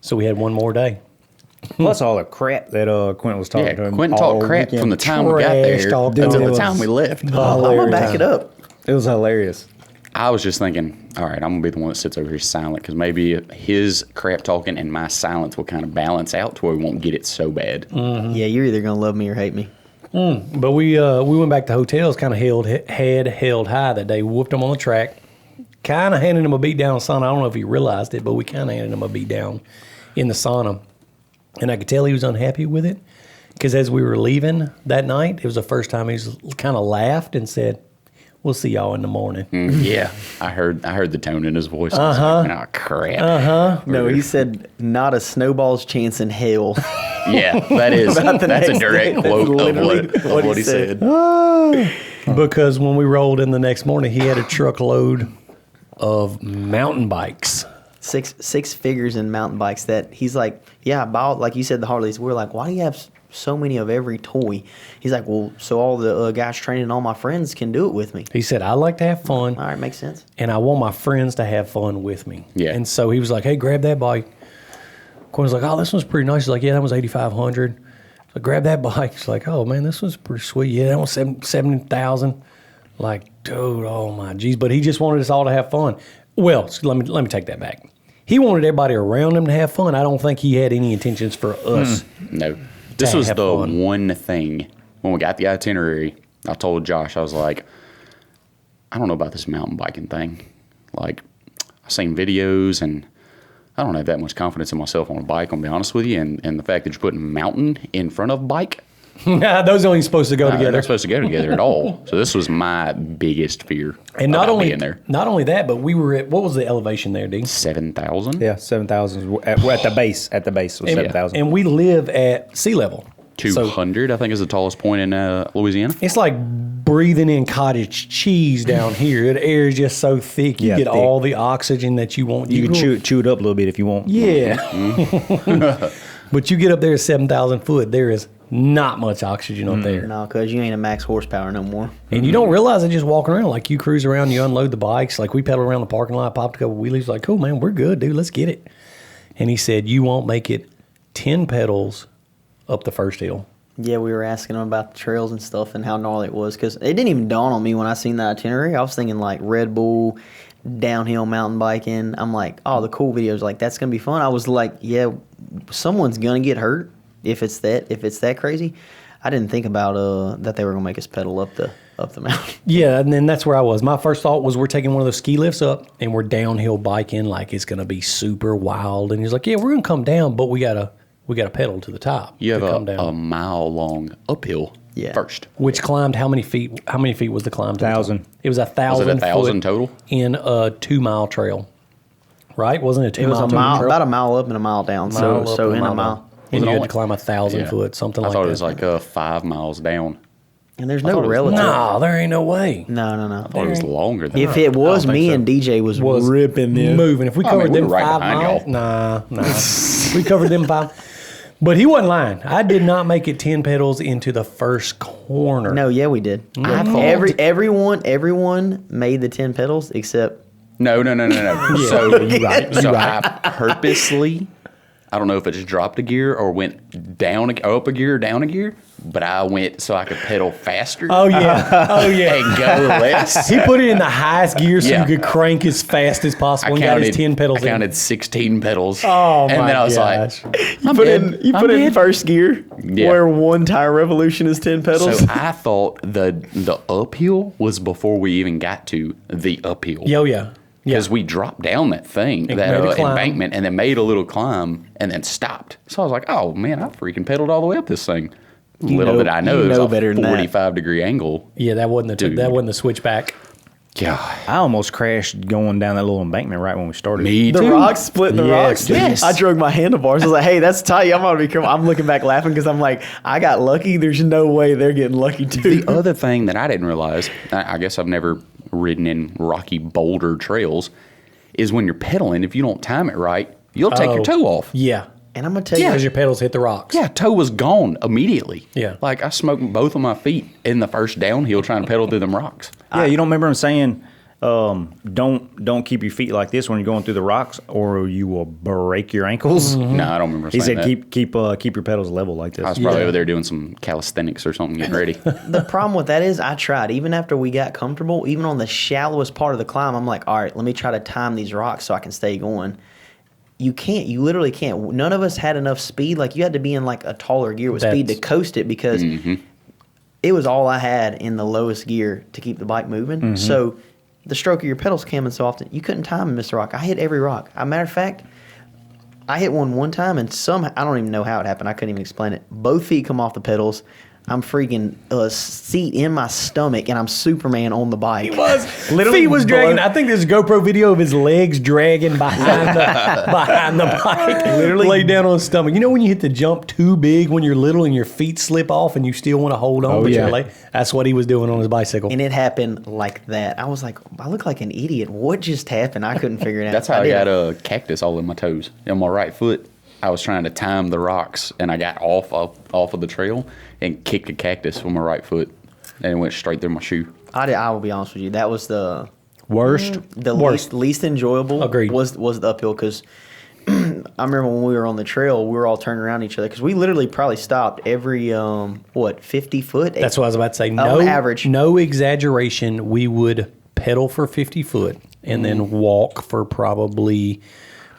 So we had one more day. Plus all the crap that Quentin was talking to Yeah, him. Quentin all talked crap weekend. from the time we got Trash there talk. until Dude, the it time was- we left. I'm gonna back it up. It was hilarious. I was just thinking, all right, I'm going to be the one that sits over here silent because maybe his crap talking and my silence will kind of balance out to where we won't get it so bad. Yeah, you're either gonna love me or hate me. But we went back to hotels, kind of held high that day, whooped them on the track, kind of handed him a beat down in the sauna. I don't know if he realized it, but we kind of handed him a beat down in the sauna. And I could tell he was unhappy with it because as we were leaving that night, it was the first time he kind of laughed and said, "We'll see y'all in the morning." Yeah, I heard the tone in his voice. I was like, oh, crap. No, he said, "Not a snowball's chance in hell." Yeah, that's a next day. direct That's quote of literally what he said. Because when we rolled in the next morning, he had a truckload of mountain bikes. Six figures in mountain bikes that he's like, yeah, I bought, like you said, the Harleys. We're like, why do you have so many of every toy? He's like, well, so all the guys training, all my friends can do it with me. He said, "I like to have fun. All right, makes sense. And I want my friends to have fun with me." Yeah. And so he was like, "Hey, grab that bike. Quinn was like, oh, this one's pretty nice. He's like, yeah, that was 8,500. So I grabbed that bike. He's like, oh man, this one's pretty sweet. Yeah, that was 70,000. Like, dude, oh my geez. But he just wanted us all to have fun. Well, so let me take that back. He wanted everybody around him to have fun. I don't think he had any intentions for us. No. This was have the fun. one thing when we got the itinerary. I told Josh, I was like, I don't know about this mountain biking thing. Like, I've seen videos and I don't have that much confidence in myself on a bike, I'll be honest with you. And the fact that you're putting mountain in front of bike, Those aren't supposed to go they're together. not supposed to go together at all. So this was my biggest fear. And not about only being there. not only that, but we were at, what was the elevation there, Dean? 7,000? Yeah, 7,000. At the base. At the base was 7,000. And we live at sea level. So 200, I think, is the tallest point in Louisiana. it's like breathing in cottage cheese down here. The air is just so thick. You Yeah, get thick. all the oxygen that you want. You can chew it up a little bit if you want. Yeah. But you get up there at 7,000 foot, there is not much oxygen up there. No, because you ain't a max horsepower no more. And you don't realize it just walking around. Like you cruise around, you unload the bikes. Like we pedal around the parking lot, popped a couple wheelies. Like, cool, man, we're good, dude. Let's get it. And he said, you won't make it 10 pedals up the first hill. Yeah, we were asking him about the trails and stuff and how gnarly it was because it didn't even dawn on me when I seen the itinerary. I was thinking like Red Bull, downhill mountain biking. I'm like, oh, the cool videos, like that's gonna be fun. I was like, yeah, someone's gonna get hurt if it's that crazy. I didn't think about that they were gonna make us pedal up the mountain. Yeah, and then that's where I was. My first thought was we're taking one of those ski lifts up and we're downhill biking like it's gonna be super wild. And he's like, yeah, we're gonna come down, but we gotta pedal to the top. You have to come a down. mile long uphill first. Which climbed how many feet? How many feet was the climb? To the top? 1,000. It was 1,000. 1,000 foot total? in a 2-mile trail, right? Wasn't it a It was 2-mile a mile, trail? about a mile up and a mile down. Mile So up in and a mile. down. And you had only- to climb 1,000 Yeah. foot, something I like thought that. it was like 5 miles down. And there's I thought no it was- relative. No, there ain't no way. No. I thought it was longer than If that. it was I don't me think and DJ was Was ripping them. moving. If we I covered mean, we them were right 5 behind miles, y'all. nah. We covered them 5. But he wasn't lying. I did not make it 10 pedals into the first corner. No, yeah, we did. I thought- Everyone made the 10 pedals except No. So, you're right. I purposely, I don't know if it just dropped a gear or went down, up a gear or down a gear, but I went so I could pedal faster. Oh, yeah. Oh, yeah. And go less. He put it in the highest gear so Yeah. you could crank as fast as possible. I and got his 10 pedals I counted 16 pedals. Oh, and my then I was gosh. like, I'm dead. I'm dead. first gear Yeah. where one tire revolution is 10 pedals. So I thought the uphill was before we even got to the uphill. in. Yo, yeah. Because we dropped down that thing, It that made a climb. embankment, and then made a little climb, and then stopped. So I was like, "Oh man, I freaking pedaled all the way up this thing." Little did I know, you it was know a better than that. 45-degree angle. Yeah, that wasn't Dude. the switchback. God, I almost crashed going down that little embankment right when we started. me The too. rocks split the Yes, rocks. yes. I drug my handlebars. I was like, hey, that's tight. I'm going to be careful. I'm looking back laughing because I'm like, I got lucky. There's no way they're getting lucky too. The other thing that I didn't realize, I guess I've never ridden in rocky boulder trails, is when you're pedaling, if you don't time it right, you'll take your toe off. Yeah. And I'm going to tell you, Because your pedals hit the rocks. Yeah, toe was gone immediately. Yeah. Like I smoked both of my feet in the first downhill trying to pedal through them rocks. Yeah, you don't remember him saying, don't keep your feet like this when you're going through the rocks, or you will break your ankles. No, I don't remember He saying said, that. keep your pedals level like I was this. probably Yeah. over there doing some calisthenics or something, getting ready. the problem with that is I tried. Even after we got comfortable, even on the shallowest part of the climb, I'm like, all right, let me try to time these rocks so I can stay going. You can't. You literally can't. None of us had enough speed. Like you had to be in like a taller gear with speed to That's- coast it because it was all I had in the lowest gear to keep the bike moving. So the stroke of your pedals came in so often, you couldn't time and miss a rock. I hit every rock. As a matter of fact, I hit one time and somehow, I don't even know how it happened. I couldn't even explain it. Both feet come off the pedals. I'm freaking seat in my stomach and I'm Superman on the bike. He was. Literally Feet was dragging. below- I think there's a GoPro video of his legs dragging behind the bike. Literally- laid down on his stomach. You know when you hit the jump too big when you're little and your feet slip off and you still want to hold on, Oh, but yeah. you're late? That's what he was doing on his bicycle. And it happened like that. I was like, I look like an idiot. What just happened? I couldn't figure it out. That's how I did. got a cactus all in my toes. On my right foot, I was trying to time the rocks, and I got off of the trail and kicked a cactus with my right foot, and it went straight through my shoe. I will be honest with you. That was the Worst. the Worst. least enjoyable. Agreed. Was the uphill because then I remember when we were on the trail, we were all turning around each other because we literally probably stopped every 50 foot. That's what I was about to say. On average. No exaggeration. We would pedal for 50 foot and then walk for probably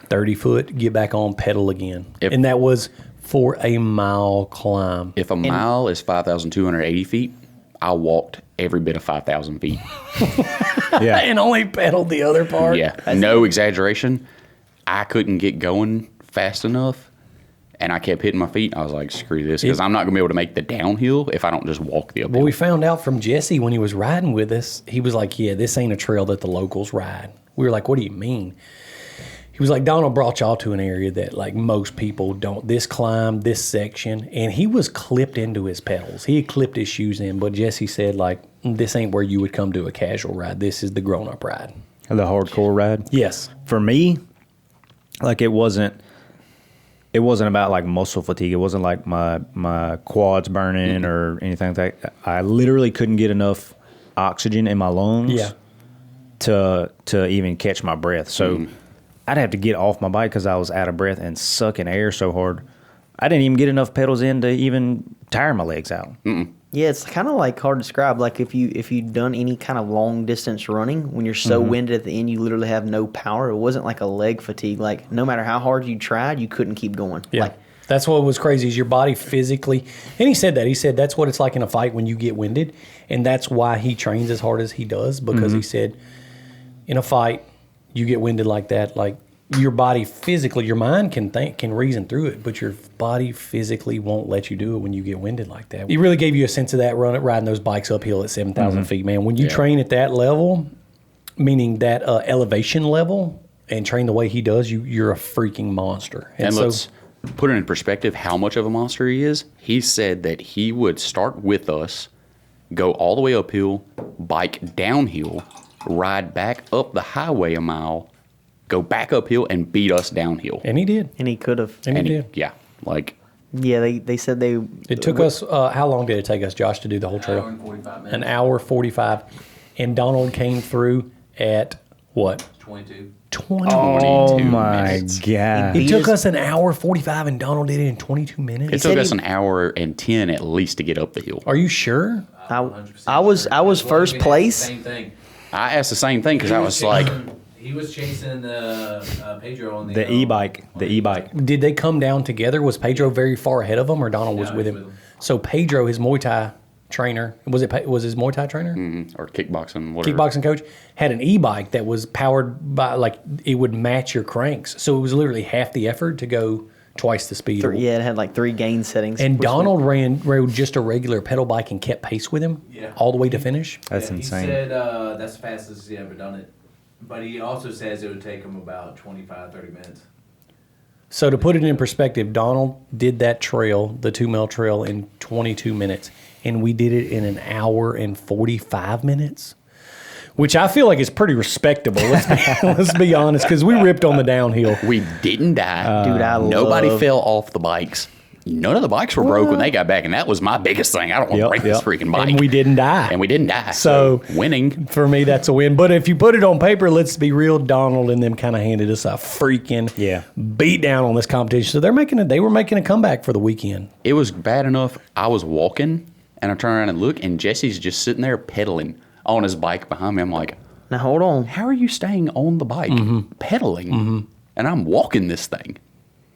30 foot, get back on, pedal again. And that was for a mile climb. If a mile is 5,280 feet, I walked every bit of 5,000 feet. Yeah. And only pedaled the other part. Yeah, no exaggeration. I couldn't get going fast enough, and I kept hitting my feet. I was like, screw this, because I'm not going to be able to make the downhill if I don't just walk the uphill. Well, we found out from Jesse when he was riding with us, he was like, yeah, this ain't a trail that the locals ride. We were like, what do you mean? He was like, Donald brought y'all to an area that like most people don't. This climb, this section, and he was clipped into his pedals. He had clipped his shoes in, but Jesse said like, this ain't where you would come to a casual ride. This is the grown-up ride. The hardcore ride. Yes. For me, like it wasn't about like muscle fatigue. It wasn't like my quads burning or anything like that. I literally couldn't get enough oxygen in my lungs to even catch my breath. So I'd have to get off my bike because I was out of breath and sucking air so hard. I didn't even get enough pedals in to even tire my legs out. Yeah, it's kind of like hard to describe. Like if you've done any kind of long distance running, when you're so winded at the end, you literally have no power. It wasn't like a leg fatigue. Like no matter how hard you tried, you couldn't keep going. Yeah. Like, that's what was crazy is your body physically, and he said that. He said that's what it's like in a fight when you get winded, and that's why he trains as hard as he does, because he said in a fight, you get winded like that, like your body physically, your mind can reason through it, but your body physically won't let you do it when you get winded like that. He really gave you a sense of that riding those bikes uphill at 7,000 feet, man. When you train at that level, meaning that elevation level, and train the way he does, you're a freaking monster. And so, let's put it in perspective how much of a monster he is. He said that he would start with us, go all the way uphill, bike downhill, ride back up the highway a mile, go back uphill and beat us downhill. And he did. and he could have. And he did. Yeah, like Yeah, they said they. It took us, how long did it take us, Josh, to do the whole trail? 1 hour and 45 minutes. An hour 45. And Donald came through at what? 22. 20. Oh 22 my minutes. God. It took us an hour 45 and Donald did it in 22 minutes. It took us an hour and 10 at least to get up the hill. Are you sure? I 100% was sure. I was Logan first asked the place. Same thing. I asked the same thing because I was like, He was chasing Pedro on The e-bike. The e-bike. Did they come down together? Was Pedro very far ahead of him, or Donald was No, with he him? was with him. So Pedro, his Muay Thai trainer, was his Muay Thai trainer? or kickboxing, whatever. Kickboxing coach had an e-bike that was powered by, like, it would match your cranks. So it was literally half the effort to go twice the speed. Yeah, it had like 3 gain settings. And which Donald rode just a regular pedal bike and kept pace with him all the way to finish. That's Yeah, insane. He said that's the fastest he ever done it. But he also says it would take him about 25, 30 minutes. So to put it in perspective, Donald did that trail, the 2 mile trail, in 22 minutes. And we did it in an hour and 45 minutes. Which I feel like is pretty respectable. Let's be honest, because we ripped on the downhill. We didn't die. Dude, I Nobody love- fell off the bikes. None of the bikes were broke when they got back, and that was my biggest thing. I don't want to break this freaking bike. And we didn't die. And we didn't die. So winning. For me, that's a win. But if you put it on paper, let's be real, Donald and them kind of handed us a freaking beat down on this competition. So they were making a comeback for the weekend. It was bad enough. I was walking, and I turn around and look, and Jesse's just sitting there pedaling on his bike behind me. I'm like, now hold on. how are you staying on the bike, pedaling, and I'm walking this thing?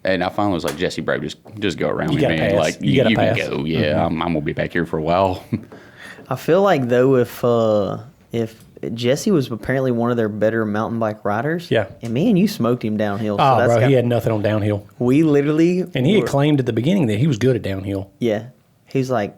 And I finally was like, Jesse, bro, just go around me, gotta man. pass. Like You you gotta can pass. go. Yeah, I'm gonna be back here for a while. I feel like though if Jesse was apparently one of their better mountain bike riders. Yeah. And me and you smoked him downhill. So Oh, that's bro, he had nothing on downhill. we literally And he had were- claimed at the beginning that he was good at downhill. Yeah. He's like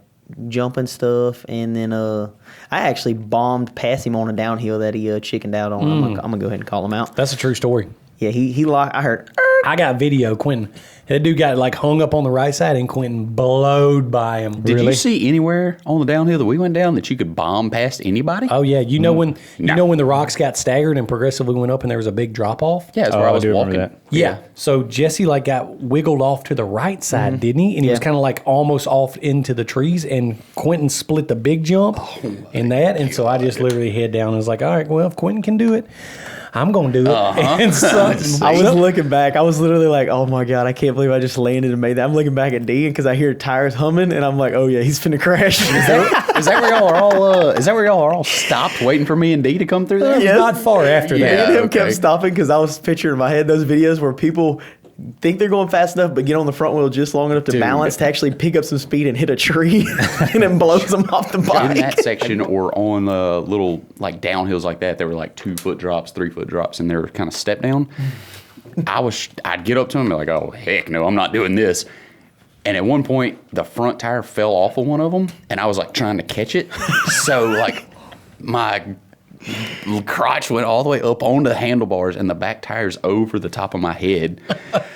jumping stuff, and then I actually bombed past him on a downhill that he chickened out on. I'm gonna go ahead and call him out. That's a true story. Yeah, he locked. I heard. I got video, Quinton. That dude got like hung up on the right side, and Quinton blowed by him. Did you see anywhere on the downhill that we went down that you could bomb past anybody? Oh yeah, you know when No. when the rocks got staggered and progressively went up, and there was a big drop off. Yeah, that's where I was do remember walking. that. Yeah. So Jesse like got wiggled off to the right side, didn't he? And he was Yeah. kind of like almost off into the trees, and Quinton split the big jump in that. And so I just literally head down and was like, all right, well, if Quinton can do it, I'm going to do it. And I was looking back. I was literally like, "Oh my god, I can't believe I just landed and made that." I'm looking back at D because I hear tires humming, and I'm like, "Oh yeah, he's finna crash." Is that where y'all are all? Is that where y'all are all stopped waiting for me and D to come through there? Yes. Not far after Me that. and him okay. kept stopping because I was picturing in my head those videos where people think they're going fast enough, but get on the front wheel just long enough to Dude. balance to actually pick up some speed and hit a tree, and then blows them off the In bike. that section or on the little like downhills like that, there were like 2 foot drops, 3 foot drops, and they were kind of step down. I'd get up to him and be like, "Oh heck no, I'm not doing this." And at one point, the front tire fell off of one of them, and I was like trying to catch it. So like my crotch went all the way up onto the handlebars, and the back tire's over the top of my head.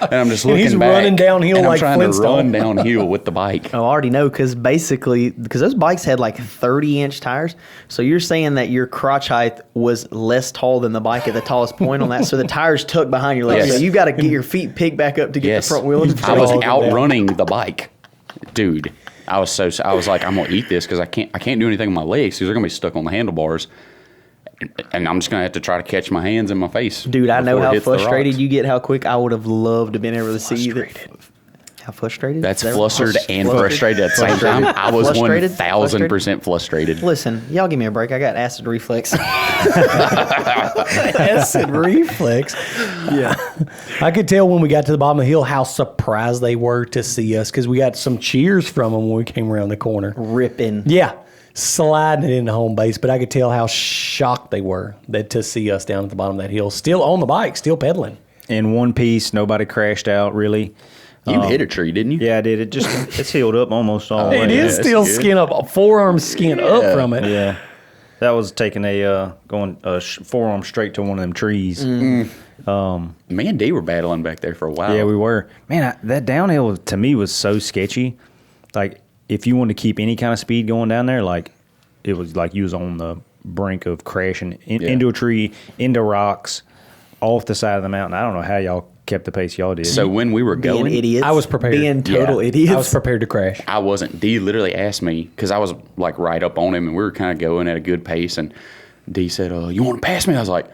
And I'm just looking he's back, running downhill and I'm like trying to Flintstone. run downhill with the bike. I already know because those bikes had like 30-inch tires. So you're saying that your crotch height was less tall than the bike at the tallest point on that. So the tires tuck behind your legs. Yes. So you got to get your feet picked back up to get Yes, the front wheel. I was Dog outrunning the bike, dude. I was like, I'm gonna eat this because I can't do anything with my legs because they're gonna be stuck on the handlebars. And I'm just gonna have to try to catch my hands in my face. Dude, I know before it how hits the frustrated rocks. you get, how quick. I would have loved to been able to see you. Frustrated. How frustrated? That's Is that- flustered and Flustered? frustrated at the same time. I was Frustrated? 1,000% frustrated. Listen, y'all give me a break. I got acid reflux. Acid reflex. Yeah. I could tell when we got to the bottom of the hill how surprised they were to see us because we got some cheers from them when we came around the corner. Ripping. Yeah, sliding it into home base, but I could tell how shocked they were to see us down at the bottom of that hill, still on the bike, still pedaling. In one piece, nobody crashed out really. You hit a tree, didn't you? Yeah, I did. It's healed up almost all the way. It is that's still good. skin up, forearm skin up from it. Yeah, that was taking going forearm straight to one of them trees. Me and D were battling back there for a while. Yeah, we were. Man, that downhill to me was so sketchy. Like, if you wanted to keep any kind of speed going down there, like, it was like you was on the brink of crashing into a tree, into rocks, off the side of the mountain. I don't know how y'all kept the pace y'all did. So when we were Being going, idiots. I was prepared. Being total Yeah. idiots. I was prepared to crash. I wasn't. D literally asked me because I was like right up on him, and we were kind of going at a good pace. And D said, "You want to pass me?" I was like,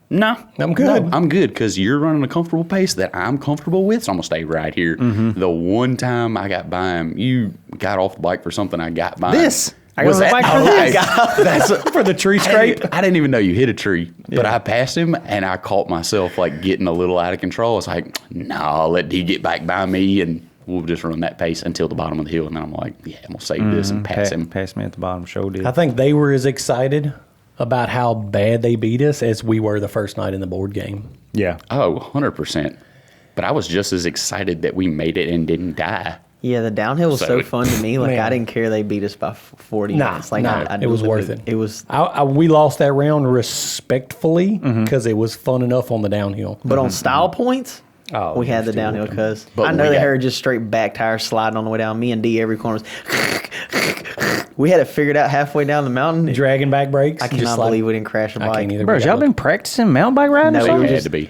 "No, I'm good." No, I'm good because you're running a comfortable pace that I'm comfortable with. So I'm gonna stay right here." The one time I got by him, you got off the bike for something. I got by This. him. I got on the bike for okay. this. That's For the tree scrape. I didn't even know you hit a tree, but I passed him and I caught myself like getting a little out of control. I was like, "Nah, I'll let D get back by me and we'll just run that pace until the bottom of the hill." And then I'm like, "Yeah, I'm gonna save this and pass him." Pass me at the bottom. Show did. I think they were as excited about how bad they beat us as we were the first night in the board game. Yeah. Oh, 100%. But I was just as excited that we made it and didn't die. Yeah, the downhill was so So- fun to me. Like, Man. I didn't care they beat us by 40 minutes. Like, it was worth it. It was, We lost that round respectfully because it was fun enough on the downhill. but on style points, Oh, we had the still downhill whooping. because But I know we they got- heard just straight back tires sliding on the way down. Me and D, every corner was. We had it figured out halfway down the mountain. Dragging back brakes. I cannot believe we didn't crash a I bike. can't either. Bro, but y'all I been practicing mountain bike riding No, or we It were something? had to be.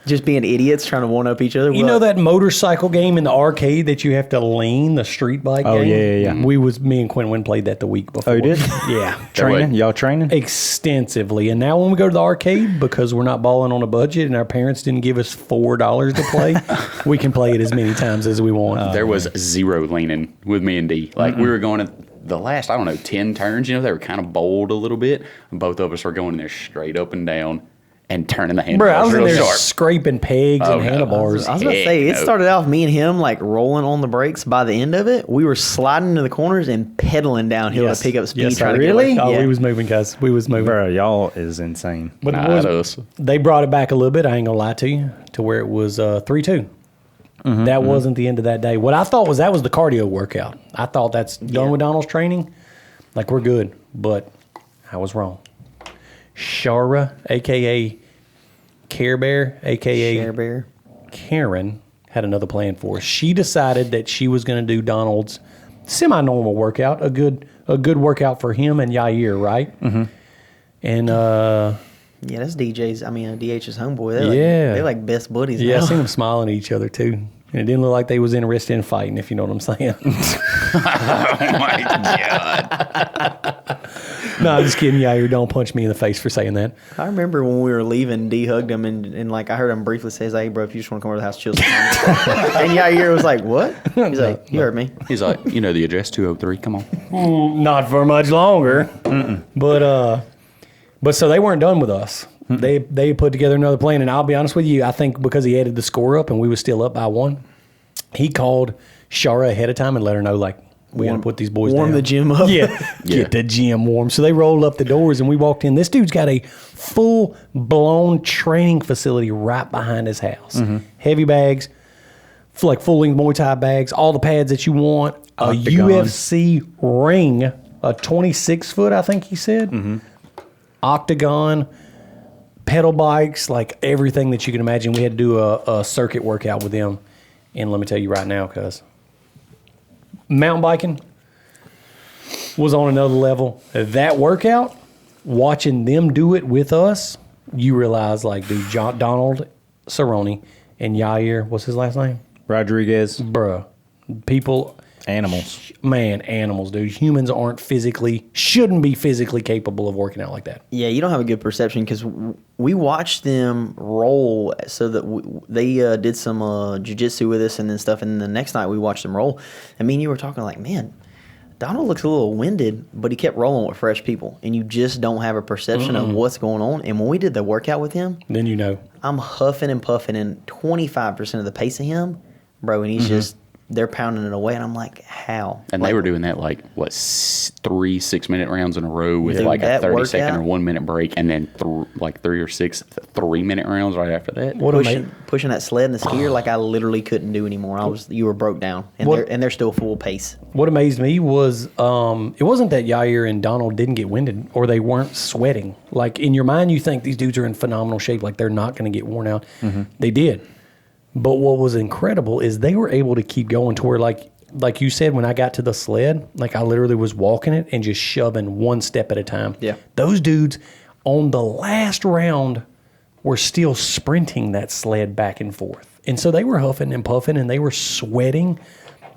Just being idiots trying to one up each other. You know that motorcycle game in the arcade that you have to lean, the street bike Oh, game? yeah. Me and Quinton played that the week before. Oh, you did? Yeah. Training? Y'all training? Extensively. And now when we go to the arcade, because we're not balling on a budget and our parents didn't give us $4 to play, we can play it as many times as we want. There was zero leaning with me and D. Like, we were going at the last, 10 turns, they were kind of bold a little bit. Both of us were going in there straight up and down and turning the handlebars Bro, I was in real there sharp. scraping pegs Oh, and no. handlebars. I was about to say, it Heck no. started off me and him like rolling on the brakes. By the end of it, we were sliding into the corners and pedaling downhill to pick up speed. Yes, trying to really? get away. Oh, Yeah. we was moving, guys. We was moving. Bro, y'all is insane. But Nah, it was, us. they brought it back a little bit. I ain't gonna lie to you, to where it was 3-2. That wasn't the end of that day. What I thought was that was the cardio workout. I thought that's done with Donald's training. Like, we're good, but I was wrong. Shara, aka Care Bear, aka Share Bear. Karen, had another plan for us. She decided that she was going to do Donald's semi-normal workout, a good workout for him and Yair, right? Mm-hmm. And Yeah, that's DH's homeboy. They're Yeah. They're like best buddies yeah, I now. seen them smiling at each other too. And it didn't look like they was interested in fighting, if you know what I'm saying. Oh, my God. No, I'm just kidding. Yair, don't punch me in the face for saying that. I remember when we were leaving, D hugged him, and like I heard him briefly say, "Hey, bro, if you just want to come over to the house, chill some time." And Yair was like, "What?" He's like, "You heard me." He's like, you know the address 203. Come on. Not for much longer. But so they weren't done with us. They put together another plan, and I'll be honest with you, I think because he added the score up and we were still up by 1, he called Shara ahead of time and let her know, like, we got to put these boys warm down. the gym up. Yeah, get the gym warm. So they rolled up the doors and we walked in. This dude's got a full-blown training facility right behind his house. Heavy bags, like full-length Muay Thai bags, all the pads that you want, Octagon. a UFC ring, a 26-foot, I think he said, octagon, pedal bikes, like everything that you can imagine. We had to do a circuit workout with them. And let me tell you right now, cuz mountain biking was on another level. That workout, watching them do it with us, you realize, like, dude, Donald Cerrone and Yair, what's his last name? Rodriguez. Bruh. People... Animals. Man, animals, dude. Humans shouldn't be physically capable of working out like that. Yeah, you don't have a good perception because we watched them roll so that they did some jiu-jitsu with us and then stuff. And the next night we watched them roll. I mean, you were talking like, man, Donald looks a little winded, but he kept rolling with fresh people. And you just don't have a perception of what's going on. And when we did the workout with him, Then you know. I'm huffing and puffing in 25% of the pace of him, bro. And he's just... They're pounding it away, and I'm like, how? And they were doing that like, what, 3 6-minute rounds in a row with Dude, like a that 30-second or workout? 1 minute break, and then like 3 or 6 3-minute rounds right after that. What pushing that sled and the skier like I literally couldn't do anymore. You were broke down, and they're still full pace. What amazed me was it wasn't that Yair and Donald didn't get winded or they weren't sweating. Like, in your mind, you think these dudes are in phenomenal shape, like they're not going to get worn out. They did. But what was incredible is they were able to keep going to where, like you said, when I got to the sled, like I literally was walking it and just shoving one step at a time. Yeah. Those dudes on the last round were still sprinting that sled back and forth. And so they were huffing and puffing and they were sweating,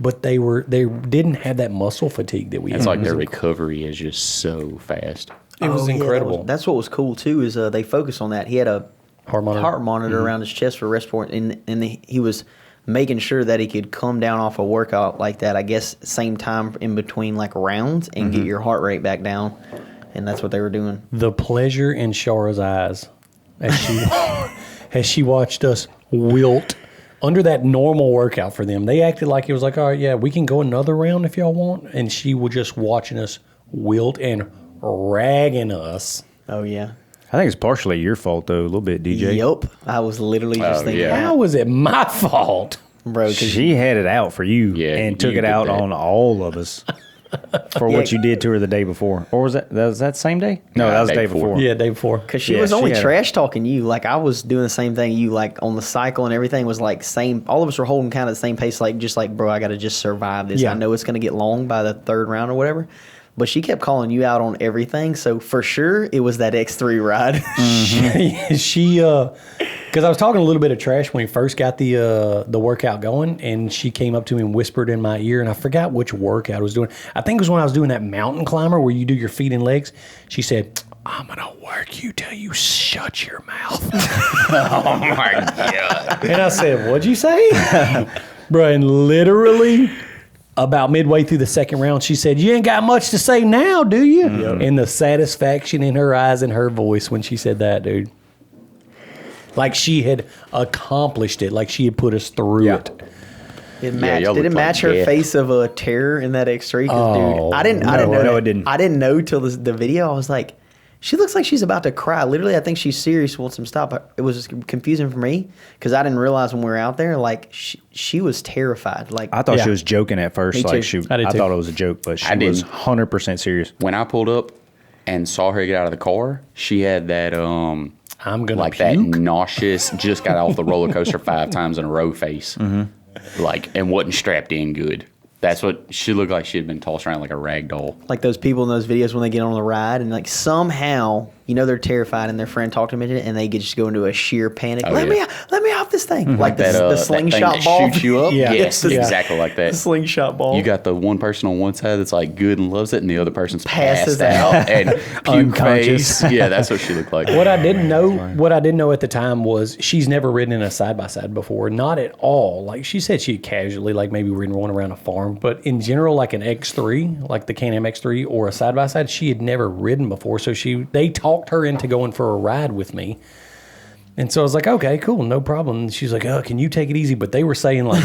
but they didn't have that muscle fatigue that we It's had. like their recovery is just so fast. It was yeah, incredible. that's what was cool too is they focused on that. He had a Heart monitor. around his chest for respiratory, and he was making sure that he could come down off a workout like that. I guess same time in between like rounds and get your heart rate back down, and that's what they were doing. The pleasure in Shara's eyes as she watched us wilt under that normal workout for them. They acted like it was like, all right, yeah, we can go another round if y'all want, and she was just watching us wilt and ragging us. Oh yeah. I think it's partially your fault, though, a little bit, DJ. Yup. I was literally just thinking, yeah. How was it my fault? bro, 'cause She had it out for you and took you it did out that. on all of us for what you did to her the day before. Or was that the same day? No, that was the day before. Yeah, day before. Because she Yeah, was she only had a- trash talking you. Like I was doing the same thing. You like on the cycle and everything was like same. All of us were holding kind of the same pace. Like just like, bro, I got to just survive this. Yeah. I know it's gonna get long by the third round or whatever. But she kept calling you out on everything. So for sure, it was that X3 ride. She because I was talking a little bit of trash when we first got the workout going, and she came up to me and whispered in my ear, and I forgot which workout I was doing. I think it was when I was doing that mountain climber where you do your feet and legs. She said, "I'm gonna work you till you shut your mouth." Oh my God. And I said, "What'd you say?" Bro, and literally about midway through the second round, she said, "You ain't got much to say now, do you?" And the satisfaction in her eyes and her voice when she said that, dude. Like she had accomplished it. Like she had put us through it. It matched. y'all Did it looked like match her death. face of a terror in that X3? 'Cause, Oh, dude, I didn't no, know. no, that. it didn't. I didn't know till the video. I was like, she looks like she's about to cry. Literally, I think she's serious. Wants some stop. It was just confusing for me because I didn't realize when we were out there, like she was terrified. Like I thought Yeah. she was joking at first. Me Like too. I I did too. thought it was a joke, but she I was didn't. 100% serious. When I pulled up and saw her get out of the car, she had that I'm gonna like puke. that nauseous, just got off the roller coaster 5 times in a row face, like, and wasn't strapped in good. That's what she looked like. She had been tossed around like a rag doll. those people in those videos when they get on the ride and like somehow they're terrified and their friend talked them into it, and they just go into a sheer panic. Oh, let yeah. me off this thing. Like that, the that slingshot thing that ball. shoots you up. Yeah. Yes, Yeah. exactly like that. The slingshot ball. You got the one person on one side that's like good and loves it, and the other person's Passes passed out and puke Unconscious. face. Yeah, that's what she looked like. What I didn't know at the time was she's never ridden in a side-by-side before. Not at all. Like she said she casually, like maybe ridden one around a farm. But in general, like an X3, like the Can-Am X3 or a side-by-side, she had never ridden before. So they talked her into going for a ride with me. And so I was like, okay, cool, no problem. And she's like, oh, can you take it easy? But they were saying like,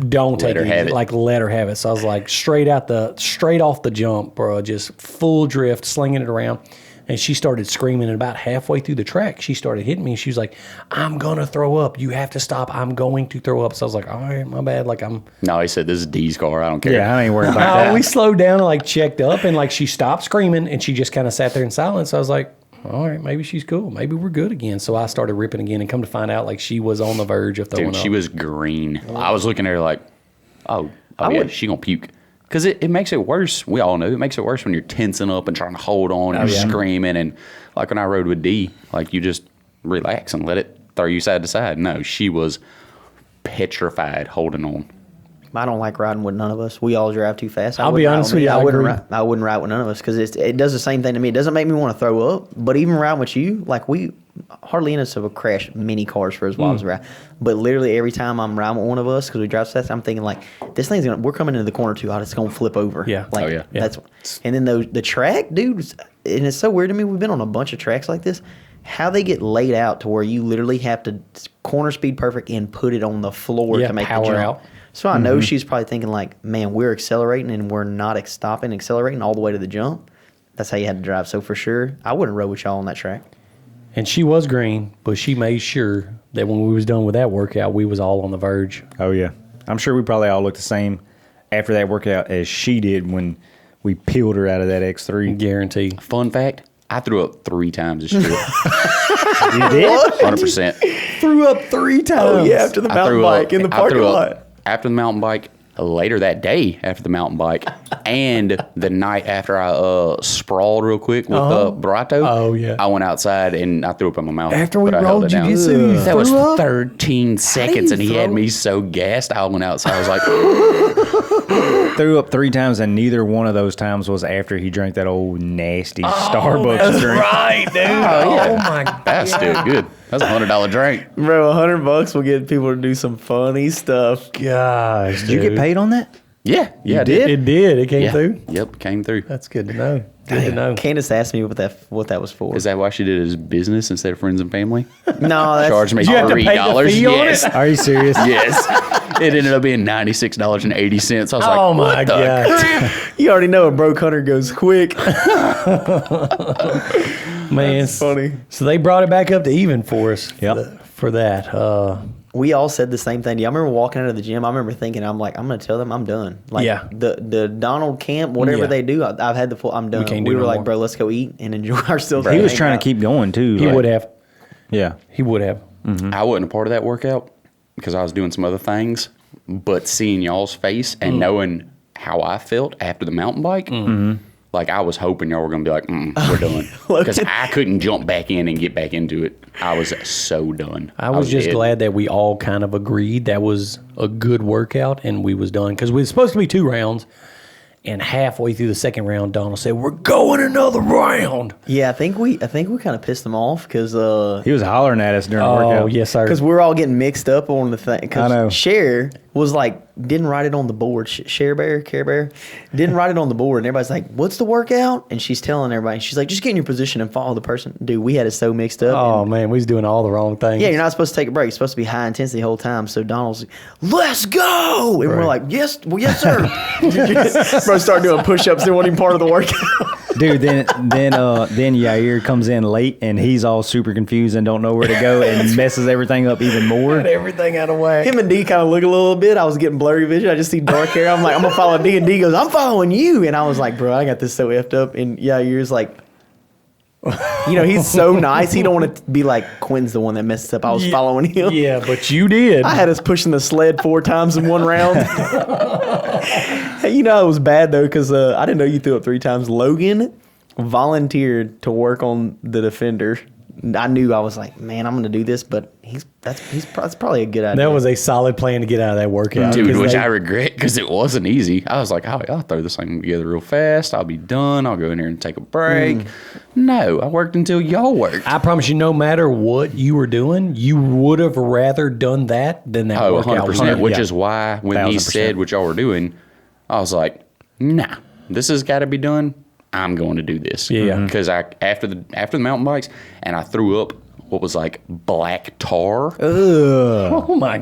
don't take her it have easy. it. Like let her have it. So I was like, straight off the jump, bro, just full drift, slinging it around. And she started screaming, and about halfway through the track, she started hitting me. And she was like, I'm going to throw up. You have to stop. I'm going to throw up. So I was like, all right, my bad. Like No, he said, this is D's car. I don't care. Yeah, I ain't worried about that. we slowed down and like checked up, and like she stopped screaming, and she just kind of sat there in silence. I was like, all right, maybe she's cool. Maybe we're good again. So I started ripping again, and come to find out, like she was on the verge of throwing Dude, up. she was green. I was looking at her like, oh yeah, would- she gonna puke. Because it makes it worse. We all know it makes it worse when you're tensing up and trying to hold on and you're screaming. And like when I rode with D, like you just relax and let it throw you side to side. No, she was petrified holding on. I don't like riding with none of us. We all drive too fast. I'll be honest with you, I agree. I wouldn't ride with none of us because it does the same thing to me. It doesn't make me want to throw up. But even riding with you, like we hardly any of us have crashed many cars for as well as we ride. But literally every time I'm riding with one of us because we drive fast, I'm thinking like this thing's we're coming into the corner too. It's gonna flip over. Yeah. Like, Oh, yeah. That's and then the track, dude. And it's so weird to me. We've been on a bunch of tracks like this. How they get laid out to where you literally have to corner speed perfect and put it on the floor Yeah, to make the power jump. out. So I know she's probably thinking like, man, we're accelerating and we're not stopping, accelerating all the way to the jump. That's how you had to drive. So for sure, I wouldn't row with y'all on that track. And she was green, but she made sure that when we was done with that workout, we was all on the verge. Oh, yeah. I'm sure we probably all looked the same after that workout as she did when we peeled her out of that X3. Guarantee. Fun fact, I threw up 3 times this trip. You did? 100%. Threw up 3 times. Oh, yeah, after the mountain bike in the parking lot. After the mountain bike, later that day after the mountain bike, and the night after I sprawled real quick with Barato. Oh, yeah. I went outside and I threw up in my mouth. After we but I held rolled it down. jiu-jitsu, you That was threw up? 13 seconds, and he had me so gassed. I went outside. I was like, Threw up 3 times, and neither one of those times was after he drank that old nasty Starbucks drink. Right, dude. Oh, my God. that's still good. That's a $100 drink. Bro, $100 will get people to do some funny stuff. Gosh, Did you get paid on that? Yeah, yeah, I did? It did. It came Yeah. through. Yep, came through. That's good to know. Good to know. Candace asked me what that was for. Is that why she did it as business instead of friends and family? No, that's Charged me you have to pay the $3. fee on Yes. it? Are you serious? Yes. It ended up being $96.80. I was like, Oh, my what the God. crap? you already know a broke hunter goes quick. Man, That's funny. So they brought it back up to even for us. Yep. For that. We all said the same thing. I remember walking out of the gym. I remember thinking, I'm like, I'm going to tell them I'm done. Like Yeah. the Donald camp, whatever Yeah. they do, I've had the full. I'm done. can't We do were no like, more. bro, let's go eat and enjoy ourselves. He was Hang trying out. to keep going, too. He like- would have. Yeah. He would have. I wasn't a part of that workout because I was doing some other things. But seeing y'all's face and knowing how I felt after the mountain bike, like I was hoping y'all were going to be like, we're done. Because I couldn't jump back in and get back into it. I was so done. I was just dead. glad that we all kind of agreed that was a good workout and we was done. Because we was supposed to be 2 rounds. And halfway through the second round, Donald said, "We're going another round." Yeah, I think we kind of pissed them off because He was hollering at us during the Oh, workout. yes, sir. because we're all getting mixed up on the thing. I know. Because Cher was like, didn't write it on the board. Care Bear, didn't write it on the board. And everybody's like, what's the workout? And she's telling everybody, she's like, just get in your position and follow the person. Dude, we had it so mixed up. Oh, And, man, we was doing all the wrong things. yeah, you're not supposed to take a break. You're supposed to be high intensity the whole time. So Donald's like, let's go. And we're like, yes, sir. Bro, start doing push-ups. They weren't even part of the workout. Dude, then Yair comes in late, and he's all super confused and don't know where to go and messes everything up even more. everything out of whack. Him and D kind of look a little bit. I was getting blurry vision. I just see dark hair. I'm like, I'm going to follow D. And D goes, I'm following you. And I was like, bro, I got this so effed up. And Yair's like, he's so nice. He don't want to be like Quinn's the one that messed up. I was following him. Yeah, but you did. I had us pushing the sled 4 times in one round. Hey, it was bad though because I didn't know you threw up 3 times. Logan volunteered to work on the defender. I knew I was like, man, I'm going to do this, but that's probably a good idea. That was a solid plan to get out of that workout. Dude, 'cause which I regret because it wasn't easy. I was like, oh, I'll throw this thing together real fast. I'll be done. I'll go in here and take a break. No, I worked until y'all worked. I promise you, no matter what you were doing, you would have rather done that than that Oh, workout. 100%. Which Yeah. is why when he 1000%. said what y'all were doing, I was like, nah, this has got to be done. I'm going to do this. Yeah. Because after the mountain bikes, and I threw up what was like black tar. Oh my I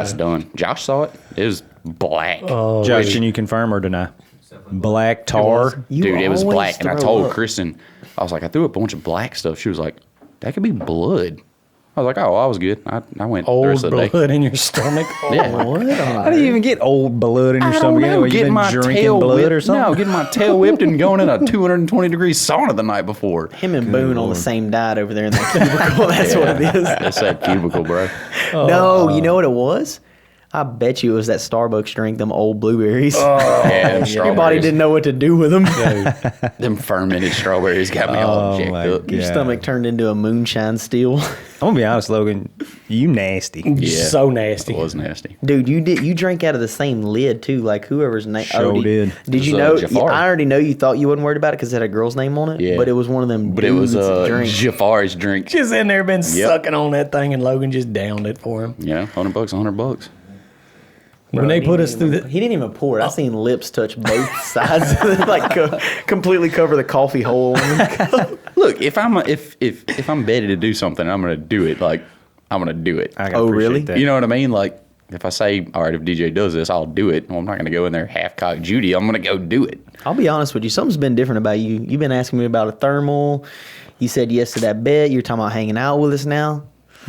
was god! done. Josh saw it. It was black. Josh, can you confirm or deny? Black tar. Dude, it was always black. And I throw told up. Kristen, I was like, I threw up a bunch of black stuff. She was like, that could be blood. I was like, oh, I was good. I went the Old rest of the day. blood in your stomach. Yeah. What? How do you even get old blood in your I stomach? don't know. Anyway? You Getting been my drinking tail blood whipped or something? No, getting my tail whipped and going in a 220-degree sauna the night before. Him and Boone on the same diet over there in that cubicle. That's what it is. That's that cubicle, bro. No, you know what it was? I bet you it was that Starbucks drink, them old blueberries. Yeah, them Your body didn't know what to do with them. Them fermented strawberries got me all jacked my up. Your Yeah. stomach turned into a moonshine steel. I'm gonna be honest, Logan. You nasty. Yeah. So nasty. It was nasty. Dude, you drank out of the same lid too, like whoever's name. Sure did. Did you It know? was, Jafar. I already know you thought you wasn't worried about it because it had a girl's name on it. Yeah. But it was one of them. But it was dudes' drinks. Jafar's drink. Just in there, been sucking on that thing, and Logan just downed it for him. Yeah, $100. When they put us through the, He didn't even pour it. I seen lips touch both sides, like completely cover the coffee hole. Look, if I'm betted to do something, I'm gonna do it. Like I'm gonna do it. I gotta Oh, appreciate really? That. You know what I mean? Like if I say, all right, if DJ does this, I'll do it. Well, I'm not gonna go in there half cocked Judy. I'm gonna go do it. I'll be honest with you. Something's been different about you. You've been asking me about a thermal. You said yes to that bet. You're talking about hanging out with us now.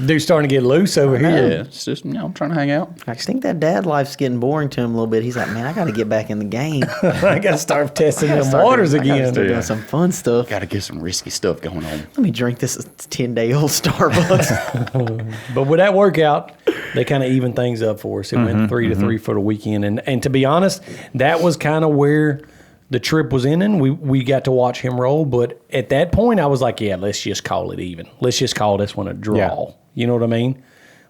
dude's starting to get loose over Yeah, here. it's just I'm trying to hang out. I just think that dad life's getting boring to him a little bit. He's like, man, I got to get back in the game. I got to start testing them Start waters doing- I gotta again. start doing some fun stuff. Got to get some risky stuff going on. Let me drink this 10-day-old Starbucks. But with that workout, they kind of evened things up for us. It went 3 to 3 for the weekend. And to be honest, that was kind of where the trip was ending. We got to watch him roll. But at that point, I was like, yeah, let's just call it even. Let's just call this one a draw. Yeah. You know what I mean?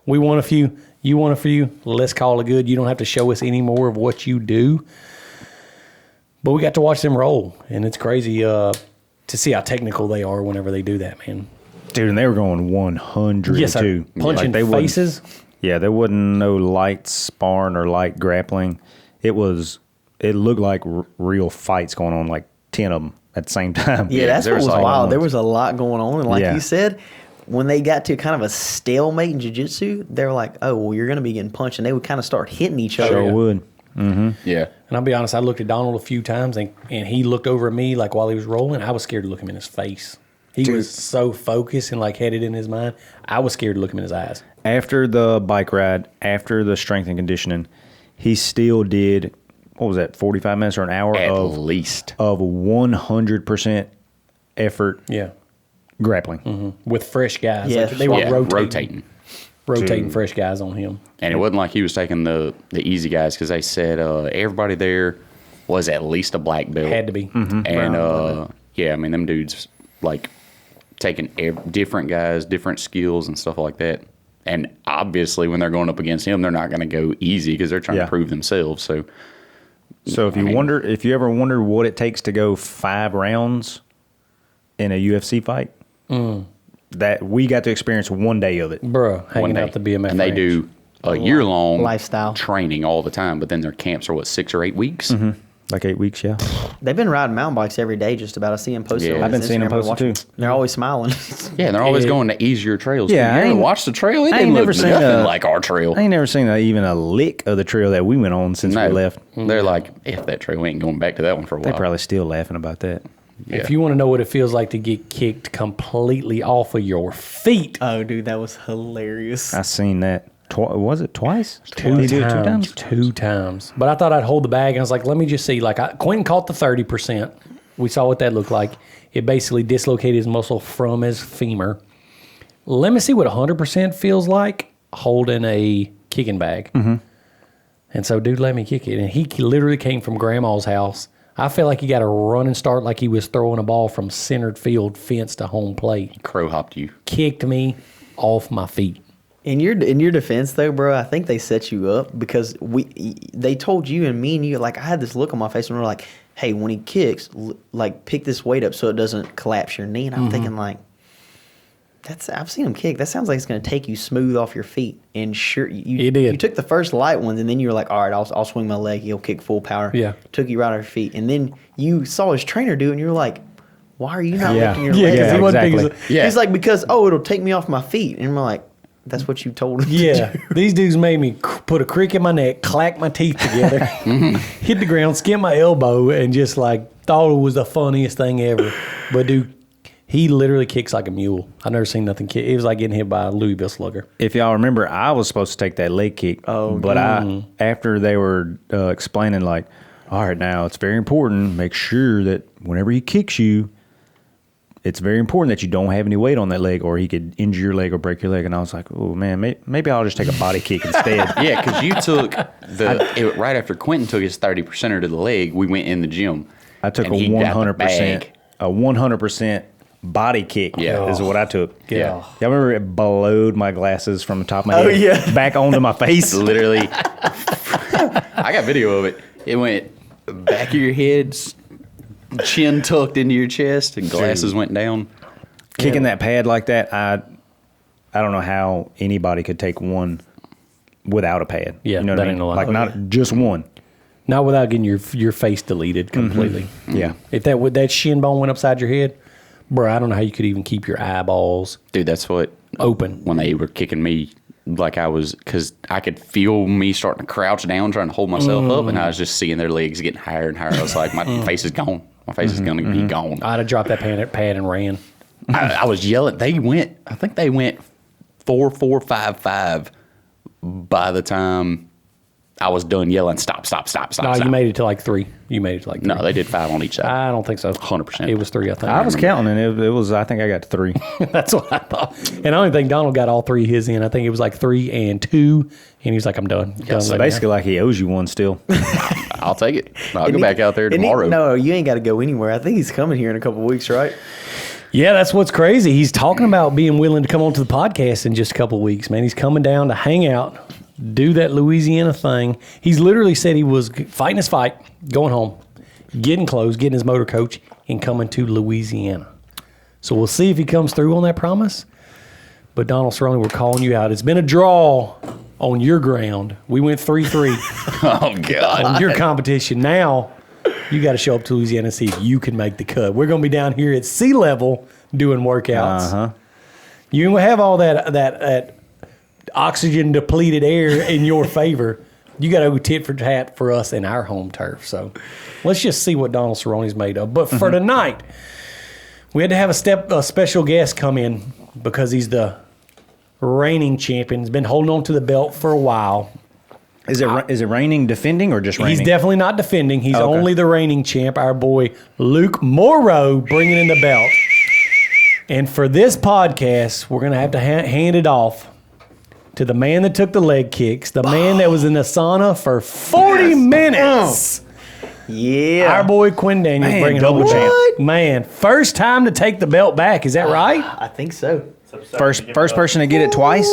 We won a few. You won a few. Let's call it good. You don't have to show us any more of what you do. But we got to watch them roll. And it's crazy to see how technical they are whenever they do that, man. Dude, and they were going 100 Yes, sir. too. Punching they wouldn't- faces. Yeah, there wasn't no light sparring or light grappling. It looked like real fights going on, like 10 of them at the same time. Yeah, that's there what was was like- wild. There was a lot going on. And like Yeah. you said, when they got to kind of a stalemate in jiu-jitsu, they were like, oh, well, you're going to be getting punched. And they would kind of start hitting each other. Sure would. Yeah. And I'll be honest, I looked at Donald a few times, and he looked over at me like while he was rolling. I was scared to look him in his face. He was so focused and like headed in his mind. I was scared to look him in his eyes. After the bike ride, after the strength and conditioning, he still did, what was that, 45 minutes or an hour At of least. 100% effort Yeah, grappling. with fresh guys. Yeah. Like, they were Yeah, rotating rotating. fresh guys on him. And it wasn't like he was taking the easy guys because they said everybody there was at least a black belt. Had to be. And yeah, I mean them dudes like taking different guys, different skills and stuff like that. And obviously, when they're going up against him, they're not going to go easy because they're trying Yeah. to prove themselves. So So if you ever wondered what it takes to go 5 rounds in a UFC fight, that we got to experience one day of it. Bruh, one hanging day, out the BMF and they ranch. do a year-long lifestyle training all the time. But then their camps are what 6 or 8 weeks. Like 8 weeks, yeah. They've been riding mountain bikes every day just about. I see them posted Yeah. on I've been his seeing them Instagram. posted, Watch- too. They're always smiling. Yeah, and they're always Yeah. going to easier trails. Yeah, you I ever ain't- watched the trail? It I didn't ain't look never seen nothing a- like our trail. I ain't never seen even a lick of the trail that we went on since No, we left. they're like, if that trail, we ain't going back to that one for a They're while. probably still laughing about that. Yeah. If you want to know what it feels like to get kicked completely off of your feet, Oh, dude, that was hilarious. I seen that. Was it twice? Two He did it times. 2 times. But I thought I'd hold the bag. And I was like, let me just see. Like, Quinton caught the 30%. We saw what that looked like. It basically dislocated his muscle from his femur. Let me see what 100% feels like holding a kicking bag. And so, dude let me kick it. And he literally came from grandma's house I feel like he got a run and start like he was throwing a ball from centered field fence to home plate. Crow hopped you. Kicked me off my feet. In your defense, though, bro, I think they set you up because they told you and me and you, like, I had this look on my face and we were like, hey, when he kicks, like, pick this weight up so it doesn't collapse your knee. And I'm thinking, like, I've seen him kick. That sounds like it's going to take you smooth off your feet. And sure, you did. You took the first light ones and then you were like, all right, I'll swing my leg. He'll kick full power. Yeah. Took you right off your feet. And then you saw his trainer do it and you were like, why are you not Yeah. lifting your Yeah, leg? because he wasn't exactly. big as a- Yeah. He's like, because, it'll take me off my feet. And we're like, that's what you told him to Yeah, do. these dudes made me put a crick in my neck, clack my teeth together, hit the ground, skin my elbow, and just like thought it was the funniest thing ever. But dude, he literally kicks like a mule. I've never seen nothing kick. It was like getting hit by a Louisville Slugger. If y'all remember, I was supposed to take that leg kick. But after they were explaining, like, all right, now it's very important. Make sure that whenever he kicks you, it's very important that you don't have any weight on that leg, or he could injure your leg or break your leg. And I was like, oh man, maybe I'll just take a body kick instead. Yeah, because you took right after Quinton took his 30%er to the leg, we went in the gym. I took and a he got the 100%, bag. a 100% body kick. Yeah. Is what I took. Yeah. Y'all remember it blowed my glasses from the top of my head yeah. back onto my face? Literally, I got video of it. It went back of your head, chin tucked into your chest, and glasses went down. Kicking that pad like that, I don't know how anybody could take one without a pad. Yeah, you know what that I ain't mean? no lie. Like not just one. Not without getting your face deleted completely. Yeah. If that shin bone went upside your head, bro, I don't know how you could even keep your eyeballs Dude, that's what open. when they were kicking me, like I was, because I could feel me starting to crouch down, trying to hold myself up, and I was just seeing their legs getting higher and higher. I was like, my face is gone. My face is going to be gone. I'd have dropped that pad and ran. I was yelling. I think they went 4-4-5-5 by the time I was done yelling, stop. No, you made it to like 3. You made it to like 3. No, they did 5 on each side. I don't think so. 100%. It was 3, I think. I was counting, and it was. I think I got to 3. That's what I thought. And I don't think Donald got all 3 of his in. I think it was like 3 and 2. And he was like, I'm done. So basically, like he owes you one still. I'll take it. I'll go back out there tomorrow. No, you ain't got to go anywhere. I think he's coming here in a couple of weeks, right? Yeah, that's what's crazy. He's talking about being willing to come onto the podcast in just a couple of weeks, man. He's coming down to hang out, do that Louisiana thing. He's literally said he was fighting his fight, going home, getting clothes, getting his motor coach, and coming to Louisiana. So we'll see if he comes through on that promise. But Donald Cerrone, we're calling you out. It's been a draw on your ground. We went 3-3 Oh, God. on your competition. Now you got to show up to Louisiana and see if you can make the cut. We're going to be down here at sea level doing workouts. You have all that oxygen depleted air in your favor. You got to go tit for tat for us in our home turf. So let's just see what Donald Cerrone's made of. But for tonight, we had to have a special guest come in because he's the reigning champion. He's been holding on to the belt for a while. Is it raining defending or just raining? He's definitely not defending. He's Okay. only the reigning champ. Our boy Luke Moreau bringing in the belt. And for this podcast, we're going to have to hand it off to the man that took the leg kicks, the man that was in the sauna for 40 minutes. Yeah. Our boy Quinn Daniels Man, bringing home the double champ. belt. Man, first time to take the belt back. Is that right? I think so. First person to get it twice?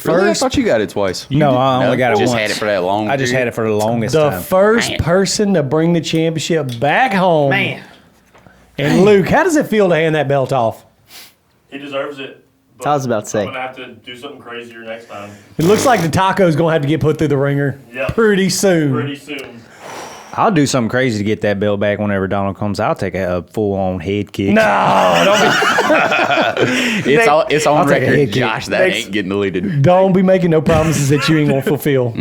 Really? I thought you got it twice. No, I only got it just once. had it for that long. I just had it for the longest The time. first Man. person to bring the championship back home. Man. And Luke, how does it feel to hand that belt off? He deserves it. But I was about to say. I'm gonna have to do something crazier next time. It looks like the taco's going to have to get put through the ringer Yep. pretty soon. Pretty soon. I'll do something crazy to get that belt back whenever Donald comes. I'll take a full-on head kick. No, It's on take a record. hit kick. Josh, that ain't getting deleted. don't be making no promises that you ain't going to fulfill.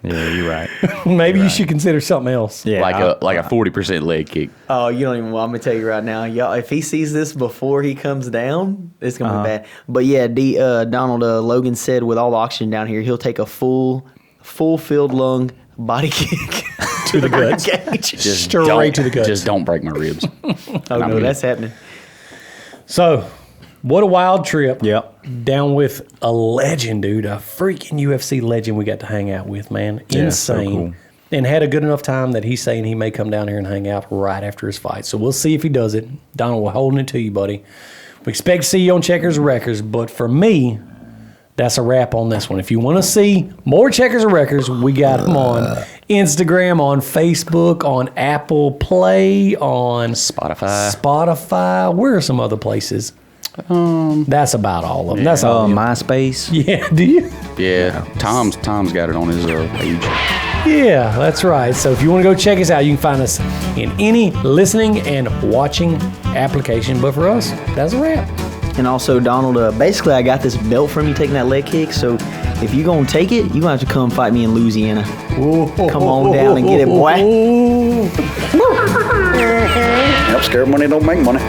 Yeah, you're right. Maybe you should consider something else. Yeah, like a 40% leg kick. Oh, you don't even. Well, I'm gonna tell you right now, y'all. If he sees this before he comes down, it's gonna be bad. But yeah, Donald Logan said with all the oxygen down here, he'll take a full filled lung body kick To the guts. Just Straight don't- to the guts. Just don't break my ribs. Oh no, that's happening. So, what a wild trip. Yep. Down with a legend, dude. A freaking UFC legend we got to hang out with, man. Yeah, so Insane. cool. and had a good enough time that he's saying he may come down here and hang out right after his fight. So we'll see if he does it. Donald, we're holding it to you, buddy. We expect to see you on Checkers and Wreckers, but for me, that's a wrap on this one. If you want to see more Checkers and Wreckers, we got them on Instagram, on Facebook, on Apple Play, on Spotify. Where are some other places? That's about all of them. That's all. MySpace. Yeah, do you? Yeah, Tom's got it on his page. Yeah, that's right. So if you want to go check us out, you can find us in any listening and watching application. But for us, that's a wrap. And also, Donald, basically, I got this belt from you taking that leg kick. So if you're going to take it, you're going to have to come fight me in Louisiana. Come on down and get it, boy. Help scare money don't make money.